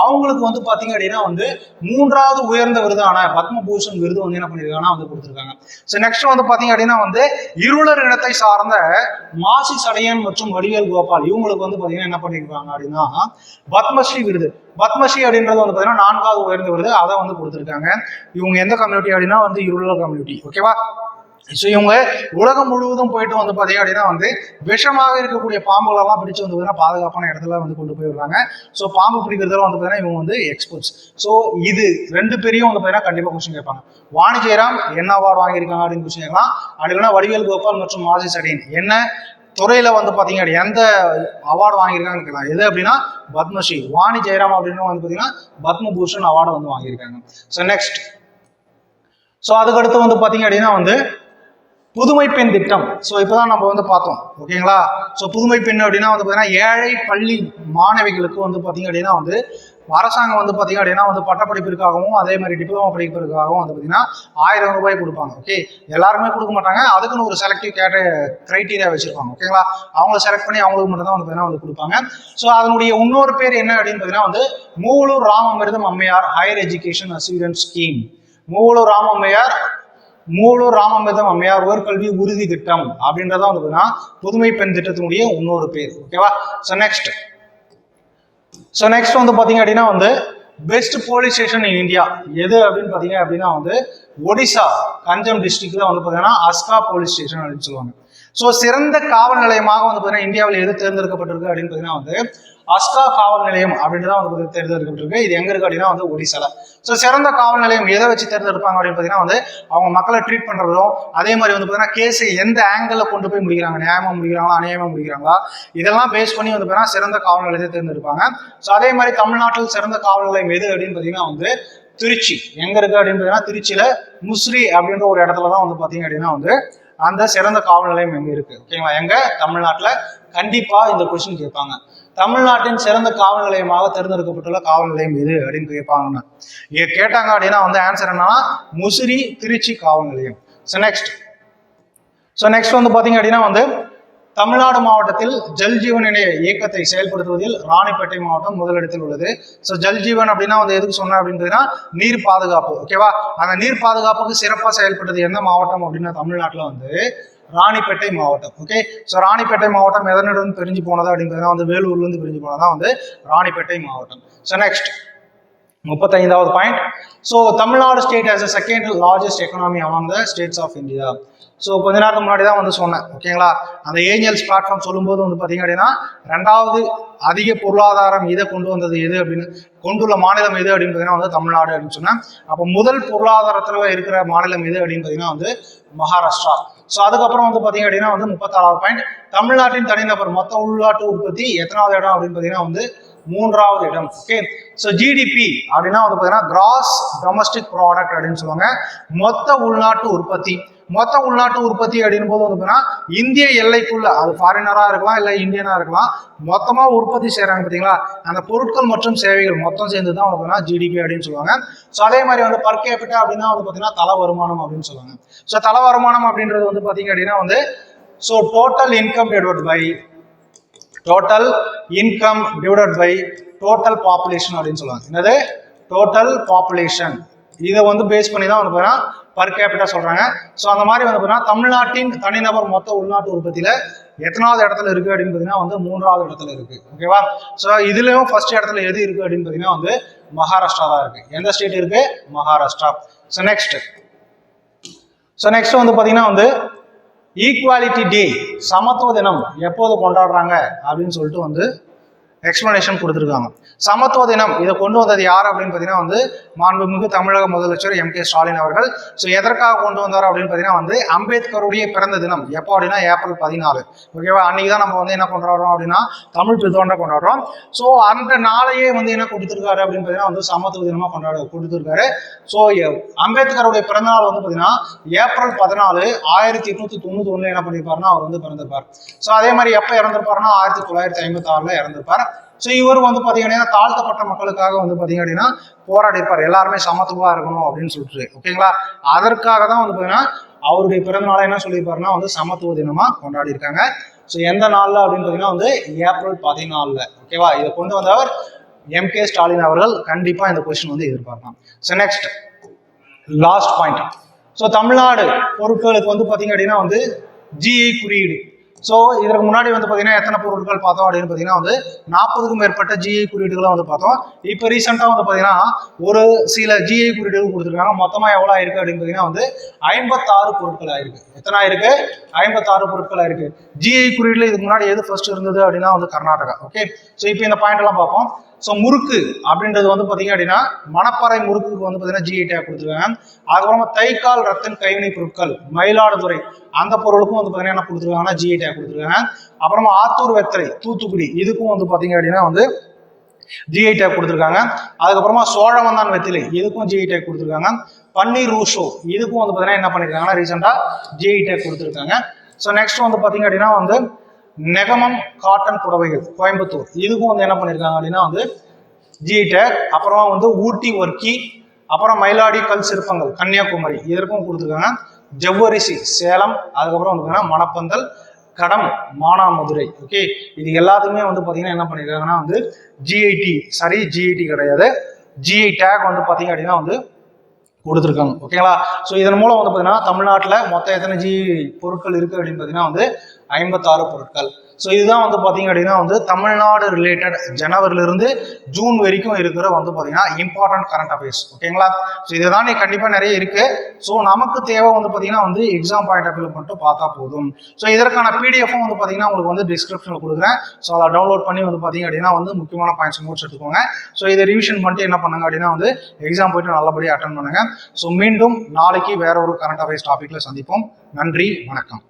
அவங்களுக்கு வந்து பார்த்தீங்க அப்படின்னா வந்து 3வது உயர்ந்த விருதான பத்ம பூஷன் விருது வந்து என்ன பண்ணியிருக்காங்கன்னா வந்து கொடுத்துருக்காங்க. ஸோ நெக்ஸ்ட் வந்து பார்த்தீங்க அப்படின்னா வந்து இருளர் இனத்தை சார்ந்த மாசி சடையன் மற்றும் வடிவேல் கோபால், இவங்களுக்கு வந்து பாத்தீங்கன்னா என்ன பண்ணிருக்காங்க அப்படின்னா பத்மஸ்ரீ விருது. பத்மஸ்ரீ அப்படின்றது வந்து பாத்தீங்கன்னா 4வது உயர்ந்த விருது, அதை வந்து கொடுத்துருக்காங்க. இவங்க எந்த கம்யூனிட்டி அப்படின்னா வந்து இருளர் கம்யூனிட்டி, ஓகேவா. ஸோ இவங்க உலகம் முழுவதும் போயிட்டு வந்து பார்த்தீங்க அப்படின்னா வந்து விஷமாக இருக்கக்கூடிய பாம்புகளெல்லாம் பிடிச்சு வந்து பார்த்தீங்கன்னா பாதுகாப்பான இடத்துல வந்து கொண்டு போய் விடுறாங்க. ஸோ பாம்பு பிடிக்கிறதுல வந்து பார்த்தீங்கன்னா இவங்க வந்து எக்ஸ்பர்ட்ஸ். ஸோ இது 2 பேரையும் வந்து பார்த்தீங்கன்னா கண்டிப்பாக கொஸ்டின் கேட்பாங்க. வாணி ஜெயராம் என்ன அவார்டு வாங்கியிருக்காங்க அப்படின்னு கொஸ்டின் கேட்கலாம். அப்படி இல்லைன்னா வடிவேல் கோபால் மற்றும் மாசி சடையன் என்ன துறையில வந்து பாத்தீங்க எந்த அவார்டு வாங்கியிருக்காங்கன்னு கேட்கலாம். எது அப்படின்னா பத்மஸ்ரீ. வாணி ஜெயராம் அப்படின்னு வந்து பாத்தீங்கன்னா பத்ம பூஷன் அவார்டு வந்து வாங்கியிருக்காங்க. ஸோ நெக்ஸ்ட், ஸோ அதுக்கடுத்து வந்து பாத்தீங்க அப்படின்னா வந்து புதுமை பெண் திட்டம். ஸோ இப்போதான் நம்ம வந்து பார்த்தோம், ஓகேங்களா. ஸோ புதுமை பெண் அப்படின்னா வந்து பார்த்தீங்கன்னா ஏழை பள்ளி மாணவிகளுக்கு வந்து பார்த்தீங்க அப்படின்னா வந்து அரசாங்கம் வந்து பார்த்தீங்க அப்படின்னா வந்து பட்டப்படிப்பிற்காகவும் அதே மாதிரி டிப்ளமோ படிப்பிற்காகவும் வந்து பார்த்தீங்கன்னா 1000 ரூபாய் கொடுப்பாங்க. ஓகே, எல்லாருமே கொடுக்க மாட்டாங்க, அதுக்குன்னு ஒரு செலக்டிவ் கிரைட்டீரியா வச்சிருப்பாங்க, ஓகேங்களா. அவங்கள செலக்ட் பண்ணி அவங்களுக்கு மட்டும் தான் வந்து பார்த்தீங்கன்னா வந்து கொடுப்பாங்க. ஸோ அதனுடைய இன்னொரு பேர் என்ன அப்படின்னு பார்த்தீங்கன்னா வந்து Moovalur Ramamirtham Ammaiyar higher education assurance scheme. Moovalur Ramamirtham Ammaiyar உயர்கல்வி உறுதி திட்டம் அப்படின்றத வந்து புதுமை பெண் திட்டத்தினுடைய இன்னொரு பேர், ஓகேவா. ஸோ நெக்ஸ்ட் வந்து பாத்தீங்க அப்படின்னா வந்து best police station in India எது அப்படின்னு பாத்தீங்க அப்படின்னா வந்து ஒடிசா கஞ்சம் டிஸ்ட்ரிக்ட்ல வந்து பாத்தீங்கன்னா அஸ்கா போலீஸ் ஸ்டேஷன் அப்படின்னு சொல்லுவாங்க. ஸோ சிறந்த காவல் நிலையமாக வந்து பாத்தீங்கன்னா இந்தியாவில் எது தேர்ந்தெடுக்கப்பட்டிருக்கு அப்படின்னு பாத்தீங்கன்னா வந்து அஸ்கா காவல் நிலையம் அப்படின்னு தான் வந்து தேர்ந்தெடுக்கப்பட்டிருக்கு. இது எங்க இருக்கு அப்படின்னா வந்து ஒடிசால. ஸோ சிறந்த காவல் நிலையம் எதை வச்சு தேர்ந்தெடுப்பாங்க அப்படின்னு பார்த்தீங்கன்னா வந்து அவங்க மக்களை ட்ரீட் பண்றதும் அதே மாதிரி வந்து பார்த்தீங்கன்னா கேஸை எந்த ஆங்கிள் கொண்டு போய் முடிக்கிறாங்க, நியாயமா முடிக்கிறாங்களா அநியாயமா முடிக்கிறாங்களா, இதெல்லாம் பேஸ் பண்ணி வந்து பார்த்தீங்கன்னா சிறந்த காவல் நிலையத்தை தேர்ந்தெடுப்பாங்க. ஸோ அதே மாதிரி தமிழ்நாட்டில் சிறந்த காவல் நிலையம் எது அப்படின்னு பார்த்தீங்கன்னா வந்து திருச்சி. எங்க இருக்கு அப்படின்னு பார்த்தீங்கன்னா திருச்சியில முசிறி அப்படின்ற ஒரு இடத்துல தான் வந்து பார்த்தீங்க அப்படின்னா வந்து அந்த சிறந்த காவல் நிலையம் எங்க இருக்கு, ஓகேங்களா. எங்க தமிழ்நாட்டுல கண்டிப்பா இந்த கொஸ்டின் கேட்பாங்க. தமிழ்நாட்டின் சிறந்த காவல் நிலையமாக தேர்ந்தெடுக்கப்பட்டுள்ள காவல் நிலையம் எது அப்படின்னு கேட்பாங்கன்னா கேட்டாங்க அப்படின்னா வந்து ஆன்சர் என்னன்னா முசிறி திருச்சி காவல் நிலையம். ஸோ நெக்ஸ்ட் வந்து பாத்தீங்க அப்படின்னா வந்து தமிழ்நாடு மாவட்டத்தில் ஜல் ஜீவன் இயக்கத்தை செயல்படுத்துவதில் ராணிப்பேட்டை மாவட்டம் முதலிடத்தில் உள்ளது. ஸோ ஜல் ஜீவன் அப்படின்னா வந்து எதுக்கு சொன்ன அப்படின்னு நீர் பாதுகாப்பு, ஓகேவா. அந்த நீர் பாதுகாப்புக்கு சிறப்பாக செயல்பட்டது எந்த மாவட்டம் அப்படின்னா தமிழ்நாட்டில் வந்து ராணிப்பேட்டை மாவட்டம். ஓகே, ஸோ ராணிப்பேட்டை மாவட்டம் எதனிடம் பிரிஞ்சு போனதா அப்படிங்கிறதா வந்து வேலூர்ல இருந்து பிரிஞ்சு போனதா வந்து ராணிப்பேட்டை மாவட்டம். ஸோ நெக்ஸ்ட் 35வது point. So Tamil Nadu state has the second largest economy among the states of India. So கொஞ்ச நேரத்துக்கு முன்னாடி தான் வந்து சொன்னேன் ஓகேங்களா. அந்த ஏஞ்சல்ஸ் பிளாட்ஃபார்ம் சொல்லும்போது வந்து பார்த்தீங்க அப்படின்னா 2வது அதிக பொருளாதாரம் இதை கொண்டு வந்தது எது அப்படின்னு கொண்டுள்ள மாநிலம் எது அப்படின்னு பார்த்தீங்கன்னா வந்து தமிழ்நாடு அப்படின்னு சொன்னேன். அப்போ முதல் பொருளாதாரத்தில் இருக்கிற மாநிலம் எது அப்படின்னு பார்த்தீங்கன்னா வந்து மகாராஷ்டிரா. ஸோ அதுக்கப்புறம் வந்து பார்த்தீங்க அப்படின்னா வந்து 34வது பாயிண்ட், தமிழ்நாட்டின் தனிநபர் மொத்த உள்நாட்டு உற்பத்தி எத்தனாவது இடம் அப்படின்னு பார்த்தீங்கன்னா வந்து 3வது இடம். ஓகே. ஸோ ஜிடிபி அப்படின்னா வந்து பார்த்தீங்கன்னா கிராஸ் டொமஸ்டிக் ப்ராடக்ட் அப்படின்னு சொல்லுவாங்க. மொத்த உள்நாட்டு உற்பத்தி. மொத்த உள்நாட்டு உற்பத்தி அப்படின் போது வந்து இந்திய எல்லைக்குள்ள, அது ஃபாரினரா இருக்கலாம் இல்லை இந்தியனா இருக்கலாம், மொத்தமா உற்பத்தி செய்யறாங்க பார்த்தீங்களா, அந்த பொருட்கள் மற்றும் சேவைகள் மொத்தம் சேர்ந்து தான் வந்து ஜிடிபி அப்படின்னு சொல்லுவாங்க. ஸோ அதே மாதிரி வந்து பர் கேபிட்டா அப்படின்னா வந்து பார்த்தீங்கன்னா தல வருமானம் அப்படின்னு சொல்லுவாங்க. ஸோ தல வருமானம் அப்படின்றது வந்து பார்த்தீங்க அப்படின்னா வந்து so total income divided by total population அப்படின்னு சொல்லுவாங்க. என்னது? Total population. இதை வந்து பேஸ் பண்ணி தான் வந்து பர் கேபிட்டா சொல்றாங்க. ஸோ அந்த மாதிரி வந்து தமிழ்நாட்டின் தனிநபர் மொத்த உள்நாட்டு உற்பத்தியில எத்தனாவது இடத்துல இருக்கு அப்படின்னு பார்த்தீங்கன்னா வந்து 3வது இடத்துல இருக்கு. ஓகேவா. ஸோ இதுலயும் ஃபர்ஸ்ட் இடத்துல எது இருக்கு அப்படின்னு பார்த்தீங்கன்னா வந்து மகாராஷ்டிரா தான் இருக்கு. எந்த ஸ்டேட் இருக்கு? மகாராஷ்டிரா. ஸோ நெக்ஸ்ட் வந்து பார்த்தீங்கன்னா வந்து ஈக்குவாலிட்டி டே, சமத்துவ தினம் எப்போது கொண்டாடுறாங்க அப்படின்னு சொல்லிட்டு வந்து எக்ஸ்பிளனேஷன் கொடுத்துருக்காங்க. சமத்துவ தினம் இதை கொண்டு வந்தது யார் அப்படின்னு பார்த்தீங்கன்னா வந்து மாண்புமிகு தமிழக முதலமைச்சர் M.K. ஸ்டாலின் அவர்கள். ஸோ எதற்காக கொண்டு வந்தார் அப்படின்னு பார்த்தீங்கன்னா வந்து அம்பேத்கருடைய பிறந்த தினம் எப்போ அப்படின்னா ஏப்ரல் 14. ஓகேவா. அன்னைக்கு தான் நம்ம வந்து என்ன கொண்டாடுறோம் அப்படின்னா தமிழ் புத்தாண்டை கொண்டாடுறோம். ஸோ அந்த நாளையே வந்து என்ன கொடுத்துருக்காரு அப்படின்னு பார்த்தீங்கன்னா வந்து சமத்துவ தினமாக கொடுத்துருக்காரு. ஸோ அம்பேத்கருடைய பிறந்த நாள் வந்து பார்த்தீங்கன்னா ஏப்ரல் 14 1891 என்ன பண்ணியிருப்பாருன்னா அவர் வந்து பிறந்திருப்பார். ஸோ அதே மாதிரி எப்போ இறந்திருப்பாருன்னா 1956 இறந்திருப்பார். ஸோ இவர் வந்து பார்த்தீங்கன்னா தாழ்த்தப்பட்ட மக்களுக்காக வந்து பார்த்தீங்க அப்படின்னா போராடி இருப்பார், எல்லாருமே சமத்துவா இருக்கணும் அப்படின்னு சொல்லிட்டு. ஓகேங்களா. அதற்காக தான் வந்து பார்த்தீங்கன்னா அவருடைய பிறந்த நாளை என்ன சொல்லியிருப்பாருன்னா வந்து சமத்துவ தினமா கொண்டாடி இருக்காங்க. ஸோ எந்த நாள்ல அப்படின்னு பார்த்தீங்கன்னா வந்து ஏப்ரல் 14. ஓகேவா. இதை கொண்டு வந்தவர் M.K. ஸ்டாலின் அவர்கள். கண்டிப்பா இந்த கொஸ்டின் வந்து எதிர்பார்க்கலாம். So next last point. So Tamil Nadu பொருட்களுக்கு வந்து பார்த்தீங்க அப்படின்னா வந்து GI குறியீடு. ஸோ இதற்கு முன்னாடி வந்து பார்த்தீங்கன்னா எத்தனை பொருட்கள் பார்த்தோம் அப்படின்னு பார்த்தீங்கன்னா வந்து 40க்கும் மேற்பட்ட GI குறியீடுகளை வந்து பார்த்தோம். இப்போ ரீசெண்டாக வந்து பார்த்தீங்கன்னா ஒரு சில GI குறியீடுகள் கொடுத்துருக்காங்க. மொத்தமாக எவ்வளோ ஆயிருக்கு அப்படின்னு பார்த்தீங்கன்னா வந்து 56 பொருட்கள் ஆயிருக்கு. எத்தனை ஆயிருக்கு? 56 பொருட்கள் ஆயிருக்கு. GI குறியீடுல இதுக்கு முன்னாடி எது ஃபர்ஸ்ட் இருந்தது அப்படின்னா வந்து கர்நாடகா. ஓகே. ஸோ இப்போ இந்த பாயிண்ட் எல்லாம் பார்ப்போம். ஸோ முறுக்கு அப்படின்றது வந்து பார்த்தீங்க அப்படின்னா மணப்பாறை முறுக்குக்கு வந்து பார்த்தீங்கன்னா GI டேக் கொடுத்துருக்காங்க. அதுக்கப்புறமா தைக்கால் ரத்தன் கைவினை பொருட்கள் மயிலாடுதுறை அந்த பொருளுக்கும் வந்து பார்த்தீங்கன்னா என்ன கொடுத்துருக்காங்கன்னா GI டேக் கொடுத்துருக்காங்க. அப்புறமா ஆத்தூர் வெத்தலை தூத்துக்குடி இதுக்கும் வந்து பார்த்தீங்க அப்படின்னா வந்து GI டேக் கொடுத்துருக்காங்க. அதுக்கப்புறமா சோழவந்தான் வெத்திலை இதுக்கும் GI டேக் கொடுத்துருக்காங்க. பன்னீர் ரூஷோ இதுக்கும் வந்து பார்த்தீங்கன்னா என்ன பண்ணியிருக்காங்கன்னா ரீசெண்டாக GI டேக் கொடுத்துருக்காங்க. ஸோ நெக்ஸ்ட் வந்து பார்த்தீங்க அப்படின்னா வந்து நெகமம் காட்டன் புடவைகள் கோயம்புத்தூர் இதுக்கும் வந்து என்ன பண்ணியிருக்காங்க அப்படின்னா வந்து GI டேக். அப்புறமா வந்து ஊட்டி ஒர்க்கி, அப்புறம் மயிலாடி கல் சிற்பங்கள் கன்னியாகுமரி இதற்கும் கொடுத்துருக்காங்க. ஜவ்வரிசி சேலம், அதுக்கப்புறம் வந்து மணப்பந்தல் கடம் மானாமதுரை. ஓகே. இது எல்லாத்துக்குமே வந்து பார்த்தீங்கன்னா என்ன பண்ணியிருக்காங்கன்னா வந்து GIT கிடையாது, GI டேக் வந்து பார்த்தீங்க அப்படின்னா வந்து கொடுத்துருக்காங்க. ஓகேங்களா. ஸோ இதன் மூலம் வந்து பார்த்தீங்கன்னா தமிழ்நாட்டில் மொத்தம் எத்தனை GI பொருட்கள் இருக்கு அப்படின்னு பார்த்தீங்கன்னா வந்து 56 பொருட்கள். ஸோ இதுதான் வந்து பார்த்தீங்க அப்படின்னா வந்து தமிழ்நாடு ரிலேட்டட் ஜனவரிலிருந்து ஜூன் வரைக்கும் இருக்கிற வந்து பார்த்தீங்கன்னா இம்பார்ட்டன்ட் கரண்ட் அஃபேர்ஸ். ஓகேங்களா. ஸோ இதுதான் நீ கண்டிப்பாக நிறைய இருக்கு. ஸோ நமக்கு தேவை வந்து பார்த்தீங்கன்னா வந்து எக்ஸாம் பாயிண்ட் ஆஃப் வியூ மட்டும் பார்த்தா போதும். ஸோ இதற்கான PDF-ம் வந்து பார்த்தீங்கன்னா உங்களுக்கு வந்து டிஸ்கிரிப்ஷனில் கொடுக்குறேன். ஸோ அதை டவுன்லோட் பண்ணி வந்து பார்த்தீங்க அப்படின்னா வந்து முக்கியமான பாயிண்ட்ஸ் நோட்ஸ் எடுத்துக்கோங்க. ஸோ இதை ரிவிஷன் பண்ணிட்டு என்ன பண்ணுங்க அப்படின்னா வந்து எக்ஸாம் போயிட்டு நல்லபடியாக அட்டன் பண்ணுங்க. ஸோ மீண்டும் நாளைக்கு வேற ஒரு கரண்ட் அஃபேர்ஸ் டாபிக்ல சந்திப்போம். நன்றி, வணக்கம்.